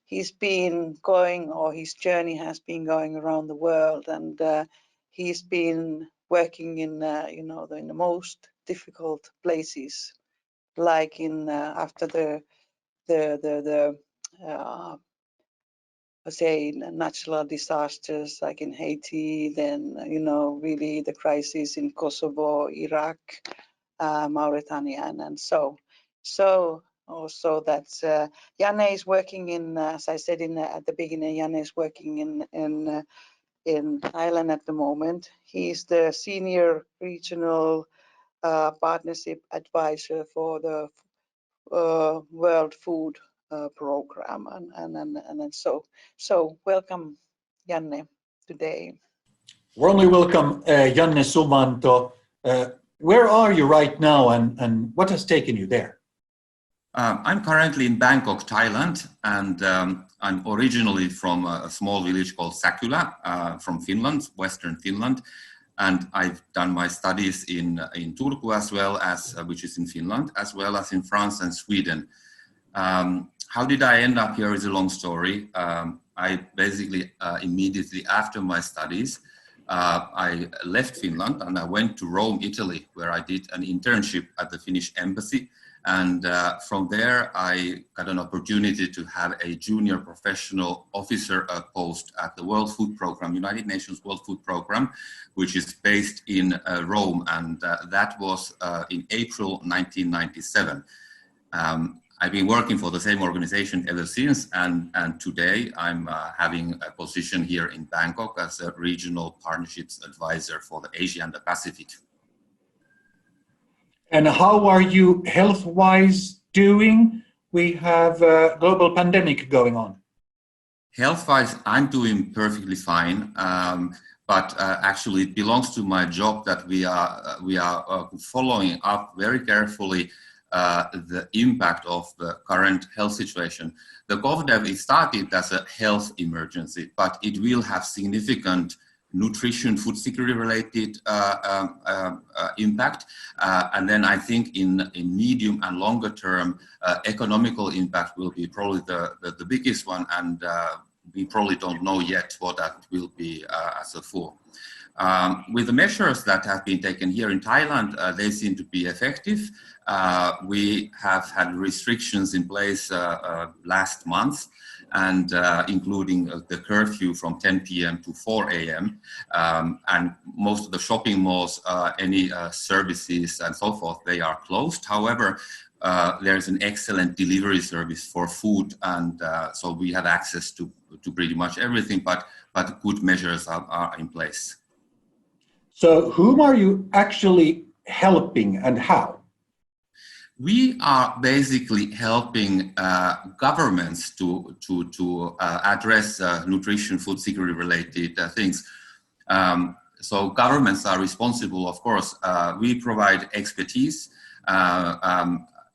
He's been going, or his journey has been going around the world, and he's been working in, you know, in the most difficult places, like in after the say natural disasters like in Haiti, then, you know, really the crisis in Kosovo, Iraq, Mauritania, and so also that Janne is working in, as I said at the beginning, Janne is working in Thailand at the moment. He's the senior regional partnership advisor for the World Food Program, and so welcome, Janne, today. Warmly welcome, Janne Suvanto. Where are you right now, and what has taken you there? I'm currently in Bangkok, Thailand, and I'm originally from a small village called Sakula from Finland, Western Finland. And I've done my studies in Turku as well as, which is in Finland, as well as in France and Sweden. How did I end up here is a long story. I basically immediately after my studies, I left Finland and I went to Rome, Italy, where I did an internship at the Finnish embassy. And from there, I got an opportunity to have a junior professional officer post at the World Food Program, United Nations World Food Program, which is based in Rome. And that was in April 1997. I've been working for the same organization ever since, and today I'm having a position here in Bangkok as a regional partnerships advisor for the Asia and the Pacific. And how are you health-wise doing? We have a global pandemic going on. Health-wise, I'm doing perfectly fine. But actually, it belongs to my job that we are following up very carefully the impact of the current health situation. The GovDev started as a health emergency, but it will have significant nutrition, food security related impact. And then I think in medium and longer term, economical impact will be probably the biggest one. And we probably don't know yet what that will be as a full. With the measures that have been taken here in Thailand, they seem to be effective. We have had restrictions in place last month, and including the curfew from 10 p.m. to 4 a.m. And most of the shopping malls, any services and so forth, they are closed. However, there's an excellent delivery service for food, and so we have access to pretty much everything, but good measures are in place. So whom are you actually helping and how? We are basically helping governments to address nutrition, food security related things. So governments are responsible, of course. We provide expertise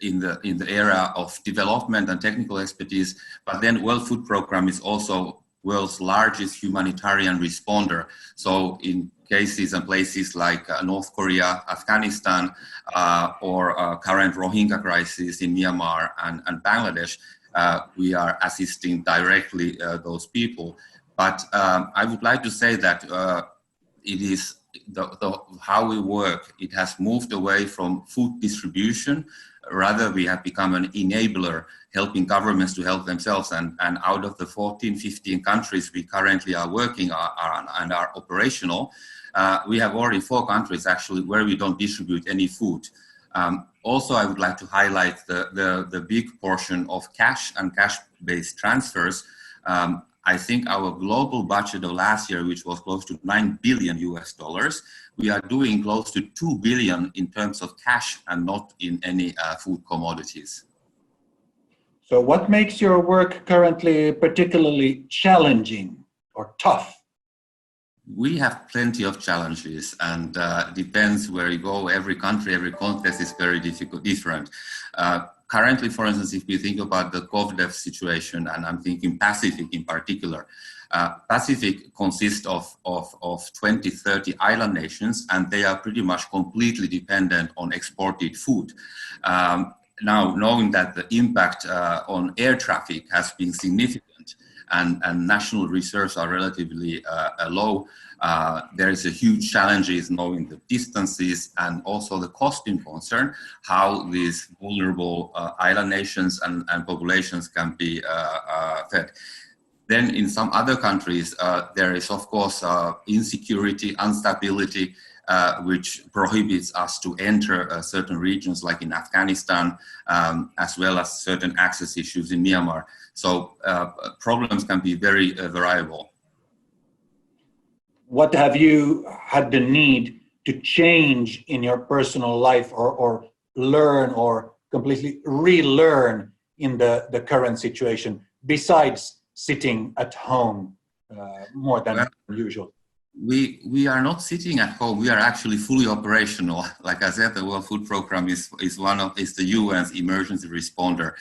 in the area of development and technical expertise, but then World Food Programme is also world's largest humanitarian responder. So in cases and places like North Korea, Afghanistan, or current Rohingya crisis in Myanmar and Bangladesh, we are assisting directly those people. But I would like to say that it is how we work. It has moved away from food distribution. Rather, we have become an enabler, helping governments to help themselves. And out of the 14, 15 countries we currently are working and are operational, we have already 4 countries actually where we don't distribute any food. Also, I would like to highlight the big portion of cash and cash-based transfers. I think our global budget of last year, which was close to $9 billion US, we are doing close to 2 billion in terms of cash and not in any food commodities. So what makes your work currently particularly challenging or tough? We have plenty of challenges, and depends where you go. Every country, every context is very different. Currently, for instance, if we think about the GovDev situation, and I'm thinking Pacific in particular, Pacific consists of 20, 30 island nations, and they are pretty much completely dependent on exported food. Now, knowing that the impact on air traffic has been significant and national reserves are relatively low, there is a huge challenge is knowing the distances and also the costing concern, how these vulnerable island nations and populations can be fed. Then in some other countries, there is of course insecurity, instability, which prohibits us to enter certain regions like in Afghanistan, as well as certain access issues in Myanmar. So problems can be very variable. What have you had the need to change in your personal life or learn or completely relearn in the current situation, besides sitting at home more than usual? We are not sitting at home. We are actually fully operational. Like I said, the World Food Programme is the UN's emergency responder.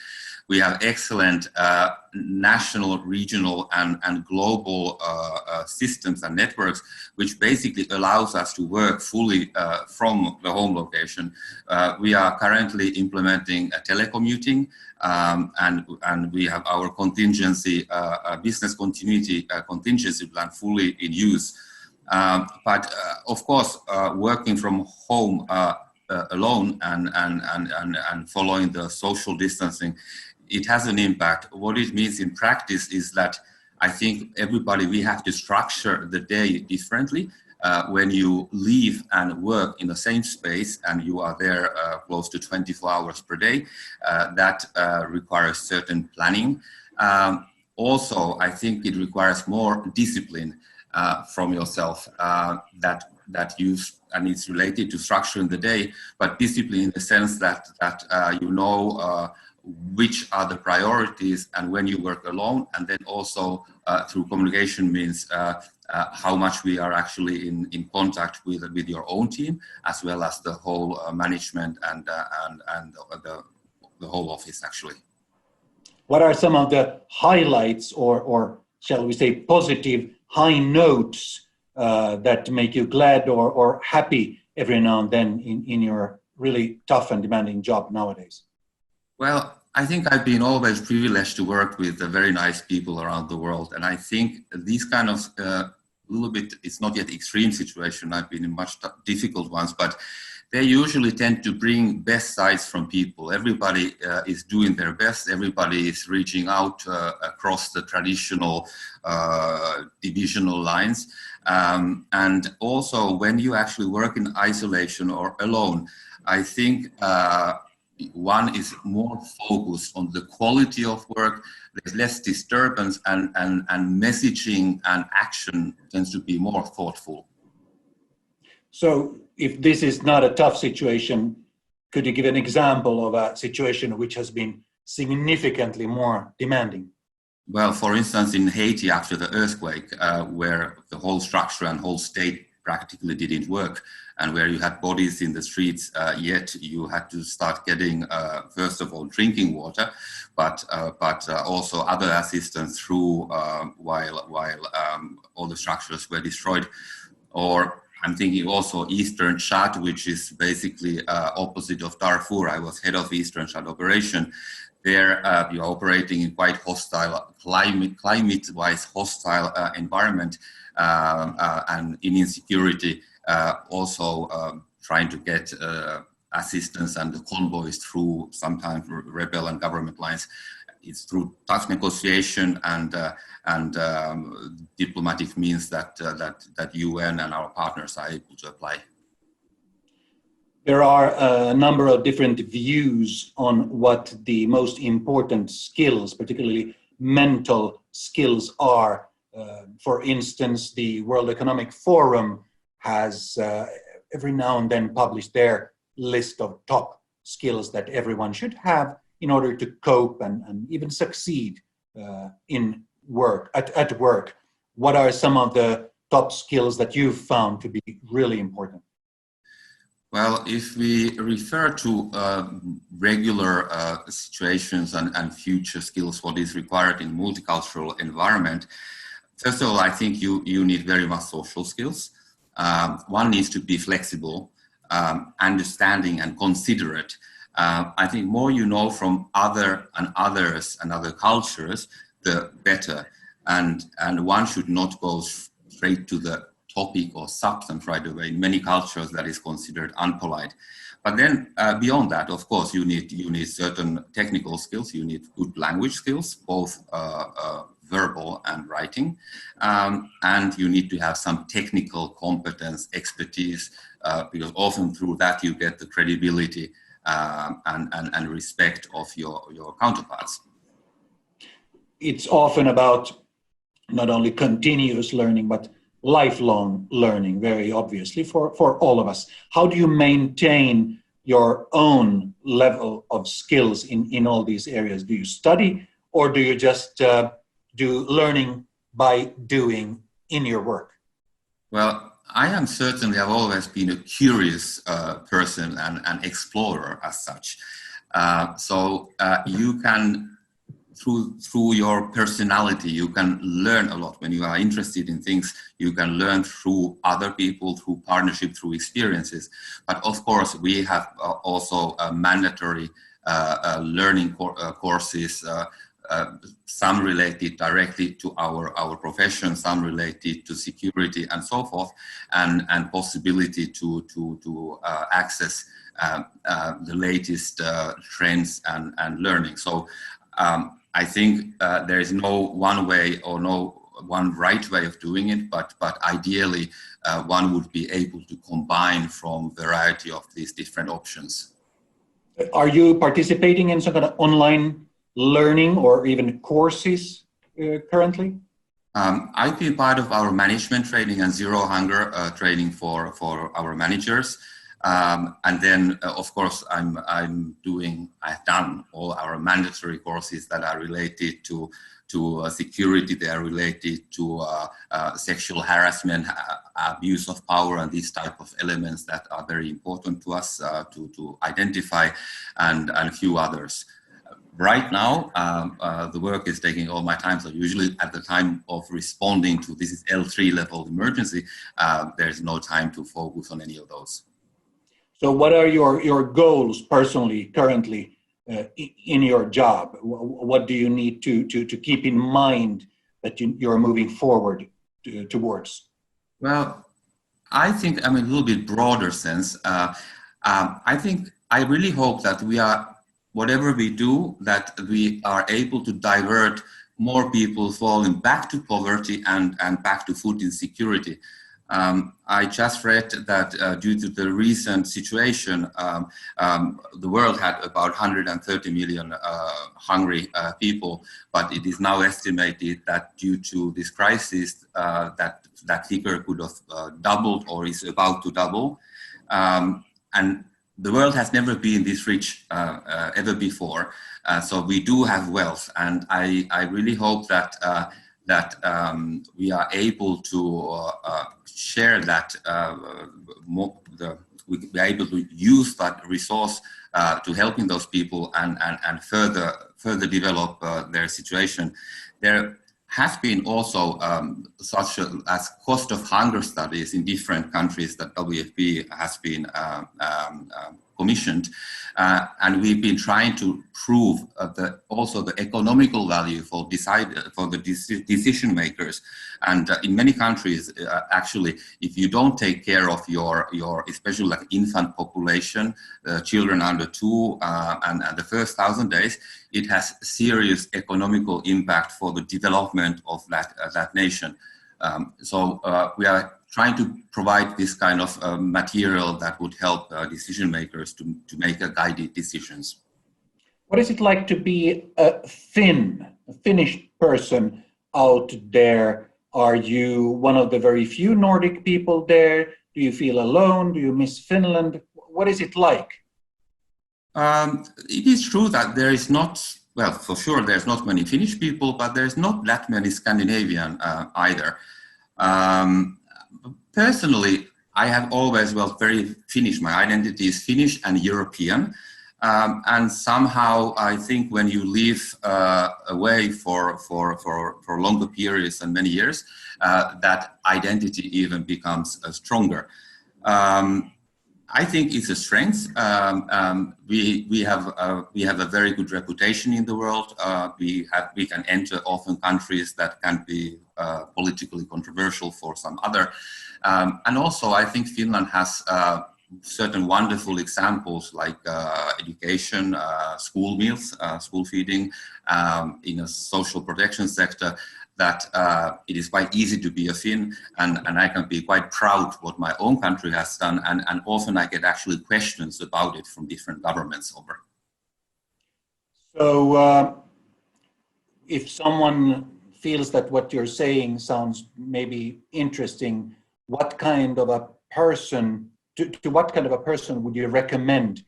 We have excellent national, regional, and global systems and networks, which basically allows us to work fully from the home location. We are currently implementing telecommuting, and we have our contingency, business continuity contingency plan fully in use. But of course, working from home alone and following the social distancing, it has an impact. What it means in practice is that I think everybody, we have to structure the day differently. when you live and work in the same space and you are there close to 24 hours per day, that requires certain planning. Also, I think it requires more discipline from yourself that you, and it's related to structure in the day, but discipline in the sense that you know which are the priorities and when you work alone, and then also through communication means how much we are actually in contact with your own team, as well as the whole management and the whole office actually. What are some of the highlights or shall we say positive high notes that make you glad or happy every now and then in your really tough and demanding job nowadays? Well, I think I've been always privileged to work with very nice people around the world. And I think these kind of little bit, it's not yet extreme situation. I've been in much difficult ones, but they usually tend to bring best sides from people. Everybody is doing their best. Everybody is reaching out across the traditional divisional lines. And also when you actually work in isolation or alone, I think one is more focused on the quality of work. There's less disturbance, and messaging and action tends to be more thoughtful. So if this is not a tough situation, could you give an example of a situation which has been significantly more demanding? Well, for instance, in Haiti after the earthquake, where the whole structure and whole state practically didn't work, and where you had bodies in the streets, yet you had to start getting, first of all, drinking water, but also other assistance through while all the structures were destroyed. Or I'm thinking also Eastern Chad, which is basically opposite of Darfur. I was head of Eastern Chad operation. There you're operating in quite hostile, climate-wise hostile environment and in insecurity. Also trying to get assistance and the convoys through sometimes rebel and government lines. It's through tough negotiation and diplomatic means that UN and our partners are able to apply. There are a number of different views on what the most important skills, particularly mental skills, are. For instance, the World Economic Forum has every now and then published their list of top skills that everyone should have in order to cope and even succeed in work, at work. What are some of the top skills that you've found to be really important? Well, if we refer to regular situations and future skills, what is required in multicultural environment, first of all, I think you need very much social skills. One needs to be flexible, understanding and considerate. I think more you know from others and other cultures, the better. And one should not go straight to the topic or substance right away. In many cultures that is considered unpolite. But then beyond that, of course, you need certain technical skills. You need good language skills, both verbal and writing. And you need to have some technical competence, expertise, because often through that you get the credibility and respect of your counterparts. It's often about not only continuous learning, but lifelong learning, very obviously, for all of us. How do you maintain your own level of skills in all these areas? Do you study, or do you just do learning by doing in your work? Well, I've always been a curious person and explorer as such. So you can, through your personality, you can learn a lot. When you are interested in things, you can learn through other people, through partnership, through experiences. But of course, we have also mandatory learning courses, some related directly to our profession, some related to security and so forth, and possibility to access the latest trends and learning. So I think there is no one way or no one right way of doing it, but ideally one would be able to combine from variety of these different options. Are you participating in some kind of online learning or even courses currently? I've been part of our management training and zero hunger training for our managers. And then, of course, I've done all our mandatory courses that are related to security. They are related to sexual harassment, abuse of power, and these type of elements that are very important to us to identify, and a few others. Right now, the work is taking all my time. So usually at the time of responding to this is L3 level emergency, there's no time to focus on any of those. So what are your goals personally, currently, in your job? What do you need to keep in mind that you're moving forward towards? Well, I think, I mean, a little bit broader sense. I think, I really hope that whatever we do, that we are able to divert more people falling back to poverty and back to food insecurity. I just read that due to the recent situation, the world had about 130 million hungry people, but it is now estimated that due to this crisis, that figure could have doubled or is about to double. And the world has never been this rich ever before, so we do have wealth, and I really hope that we are able to share that we are able to use that resource to helping those people and further develop their situation. There has been also such as cost of hunger studies in different countries that WFP has been commissioned, and we've been trying to prove also the economical value for the decision makers. And in many countries, actually, if you don't take care of your especially like infant population, children under 2, and the first 1,000 days, it has serious economical impact for the development of that nation. So we are trying to provide this kind of material that would help decision makers to make guided decisions. What is it like to be a Finnish person out there? Are you one of the very few Nordic people there? Do you feel alone? Do you miss Finland? What is it like? It is true that there is not, well, for sure there's not many Finnish people, but there's not that many Scandinavian either. Personally, I have always felt very Finnish. My identity is Finnish and European. And somehow I think when you live away for longer periods and many years, that identity even becomes stronger. I think it's a strength. We have a very good reputation in the world. We can enter often countries that can be politically controversial for some other. And also I think Finland has certain wonderful examples like education, school meals, school feeding, in a social protection sector, that it is quite easy to be a Finn, and I can be quite proud what my own country has done, and often I get actually questions about it from different governments over. So if someone feels that what you're saying sounds maybe interesting, what kind of a person, to what kind of a person would you recommend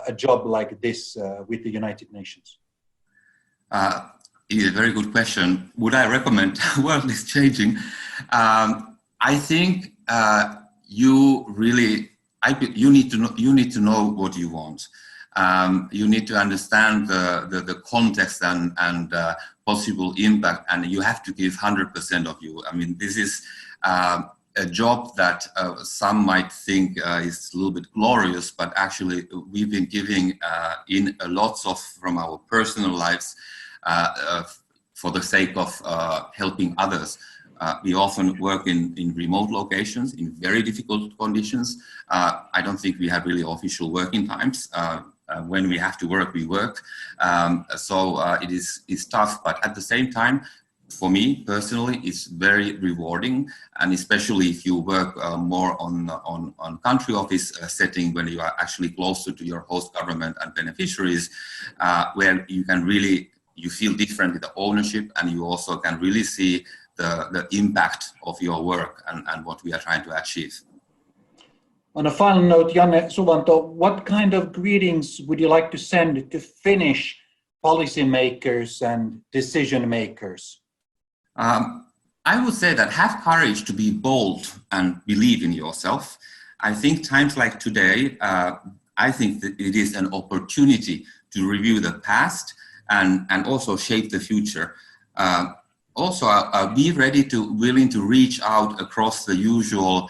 a job like this with the United Nations? It is a very good question. Would I recommend? The world is changing. I think you need to know what you want. You need to understand the context and possible impact, and you have to give 100% of you. I mean, this is a job that some might think is a little bit glorious, but actually we've been giving in lots of from our personal lives for the sake of helping others. We often work in remote locations, in very difficult conditions. I don't think we have really official working times. When we have to work, we work. So it's tough, but at the same time, for me personally, it's very rewarding, and especially if you work more on country office setting, when you are actually closer to your host government and beneficiaries, where you can really, you feel differently the ownership, and you also can really see the impact of your work and what we are trying to achieve. On a final note, Janne Suvanto, what kind of greetings would you like to send to Finnish policymakers and decision makers? I would say that have courage to be bold and believe in yourself. I think times like today, I think that it is an opportunity to review the past and also shape the future. Also, be ready willing to reach out across the usual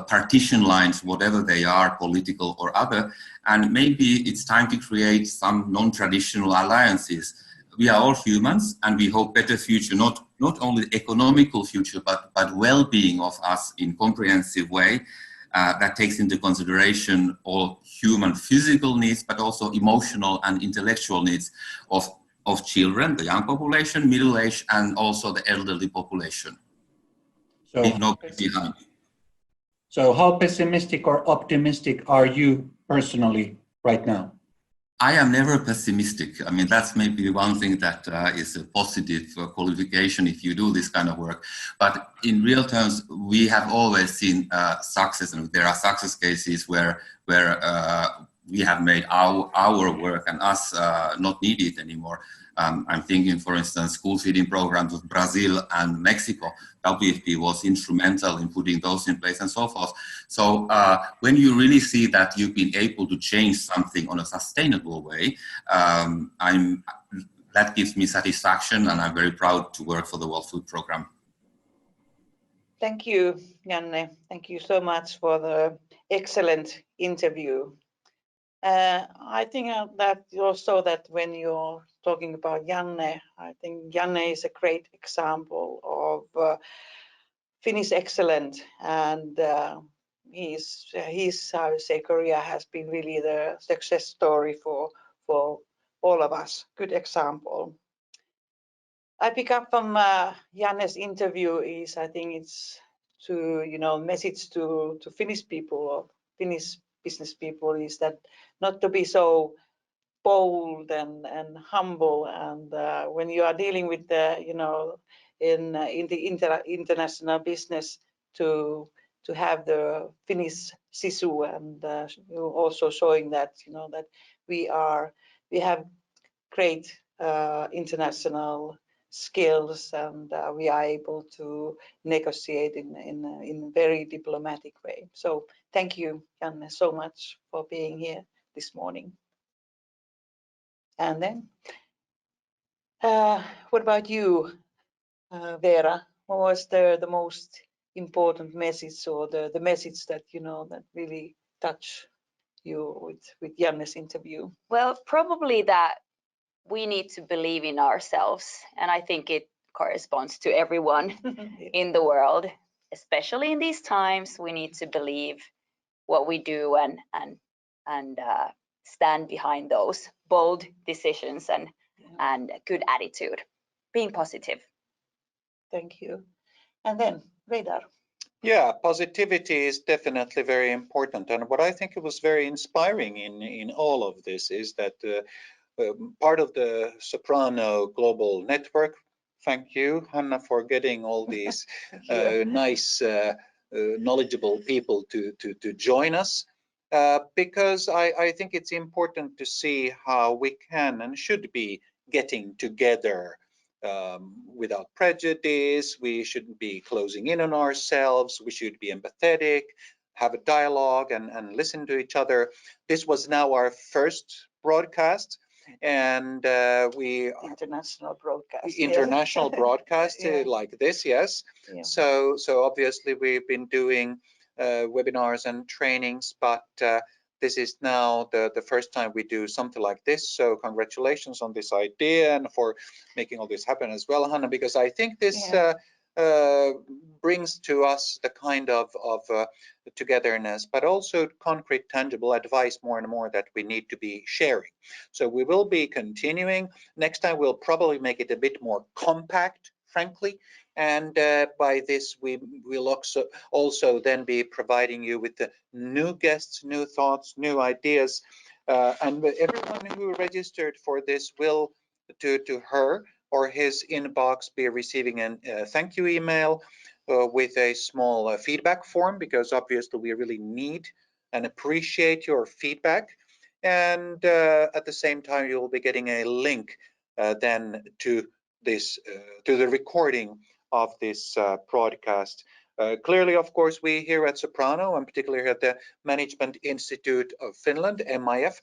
partition lines, whatever they are, political or other, and maybe it's time to create some non-traditional alliances. We are all humans, and we hope better future, not only economical future, but well-being of us in comprehensive way that takes into consideration all human physical needs, but also emotional and intellectual needs of children, the young population, middle age, and also the elderly population. So, leave nobody behind. So how pessimistic or optimistic are you personally right now? I am never pessimistic. I mean, that's maybe one thing that is a positive qualification if you do this kind of work. But in real terms, we have always seen success, and there are success cases where we have made our work and us not needed anymore. I'm thinking, for instance, school feeding programs of Brazil and Mexico. WFP was instrumental in putting those in place and so forth. So when you really see that you've been able to change something on a sustainable way, that gives me satisfaction, and I'm very proud to work for the World Food Programme. Thank you, Janne. Thank you so much for the excellent interview. I think that also that when you're talking about Janne, I think Janne is a great example of Finnish excellence, and his I would say career has been really the success story for all of us. Good example. I pick up from Janne's interview is I think it's to message to Finnish people or Finnish business people is that not to be so bold and humble, and when you are dealing with the in the international business to have the Finnish sisu, and also showing that that we have great international skills, and we are able to negotiate in a very diplomatic way. So thank you, Janne, so much for being here this morning. And then, what about you, Vera? What was the most important message, or the message that that really touched you with Janne's interview? Well, probably that we need to believe in ourselves, and I think it corresponds to everyone in the world, especially in these times. We need to believe what we do and stand behind those bold decisions and good attitude, being positive. Thank you. And then Reidar. Yeah, positivity is definitely very important, and what I think it was very inspiring in all of this is that part of the Soprano Global Network. Thank you, Hanna, for getting all these nice, knowledgeable people to join us, because I think it's important to see how we can and should be getting together without prejudice. We shouldn't be closing in on ourselves. We should be empathetic, have a dialogue, and listen to each other. This was now our first broadcast, and we international broadcast. International broadcast Yeah. like this, yes. Yeah. So obviously we've been doing webinars and trainings, but this is now the first time we do something like this. So congratulations on this idea and for making all this happen as well, Hanna, because I think this brings to us the kind of togetherness, but also concrete, tangible advice more and more that we need to be sharing. So we will be continuing. Next time we'll probably make it a bit more compact frankly. And by this, we will also then be providing you with the new guests, new thoughts, new ideas. And everyone who registered for this will, to her or his inbox, be receiving a thank you email with a small feedback form, because obviously we really need and appreciate your feedback. And at the same time, you will be getting a link then to this, to the recording of this broadcast. Clearly, of course, we here at Soprano, and particularly at the Management Institute of Finland, MIF,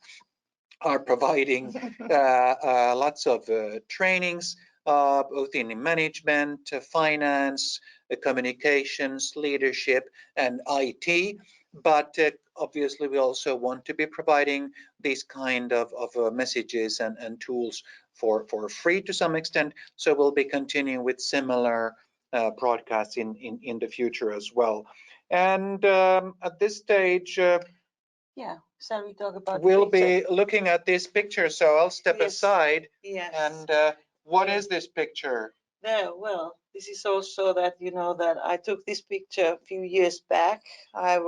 are providing lots of trainings, both in management, finance, communications, leadership, and IT. But obviously, we also want to be providing these kind of messages and tools for free to some extent. So we'll be continuing with similar broadcasts in the future as well. And at this stage, Yeah, shall we talk about we'll the picture? be looking at this picture. So I'll step Yes. aside. Yes. And what is this picture? No, well, this is also that, you know, that I took this picture a few years back. I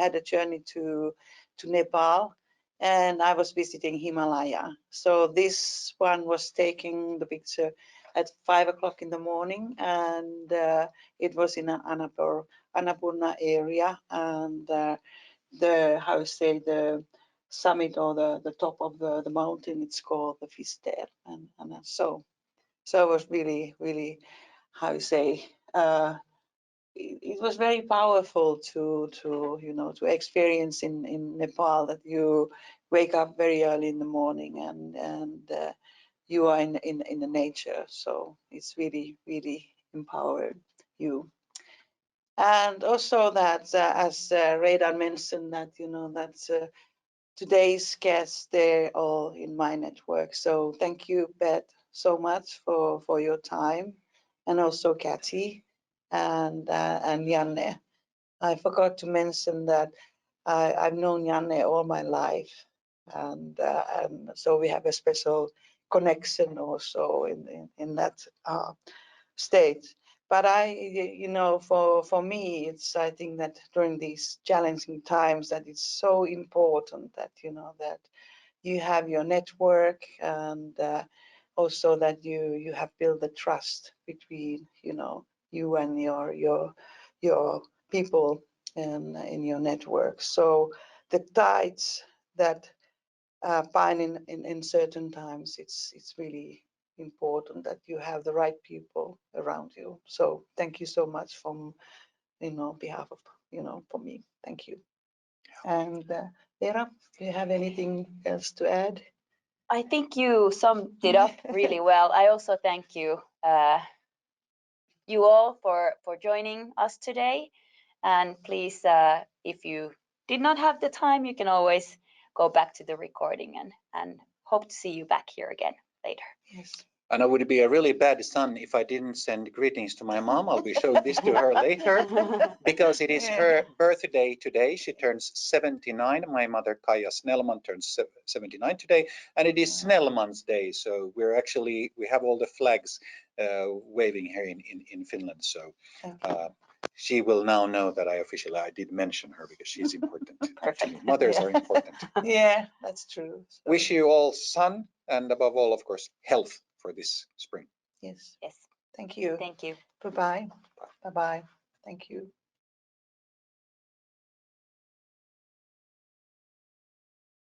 had a journey to Nepal, and I was visiting Himalaya. So this one was taking the picture at 5 o'clock in the morning, and it was in an Annapurna area, and the summit, or the top of the mountain, it's called the Fister, and so it was really, really, it was very powerful to you know, to experience in Nepal, that you wake up very early in the morning, and you are in the nature. So it's really, really empowered you. And also that, as Reidar mentioned, that, you know, that today's guests, they're all in my network. So thank you, Beth, so much for your time, and also Kathy and Janne. I forgot to mention that I've known Janne all my life, and so we have a special connection also in that state. But you know, for me, I think that during these challenging times, that it's so important that, you know, that you have your network, and also that you have built the trust between, you know, you and your people in your network. So the tides that bind in certain times, it's really important that you have the right people around you. So thank you so much from, you know, behalf of, you know, for me. Thank you. And Vera, do you have anything else to add? I think you summed it up really well. I also thank you, you all for joining us today. And please, if you did not have the time, you can always go back to the recording, and hope to see you back here again later. Yes. And I would be a really bad son if I didn't send greetings to my mom. I'll be showing this to her later, because it is her birthday today. She turns 79. My mother, Kaija Snellman, turns 79 today, and it is Snellman's Day. So we have all the flags waving here in Finland. So she will now know that I did mention her, because she's important. Perfect. Mothers are important. Yeah, that's true. So, Wish you all sun, and above all, of course, health for this spring. yes. Yes. Thank you. Thank you. Bye-bye. Bye-bye. Thank you.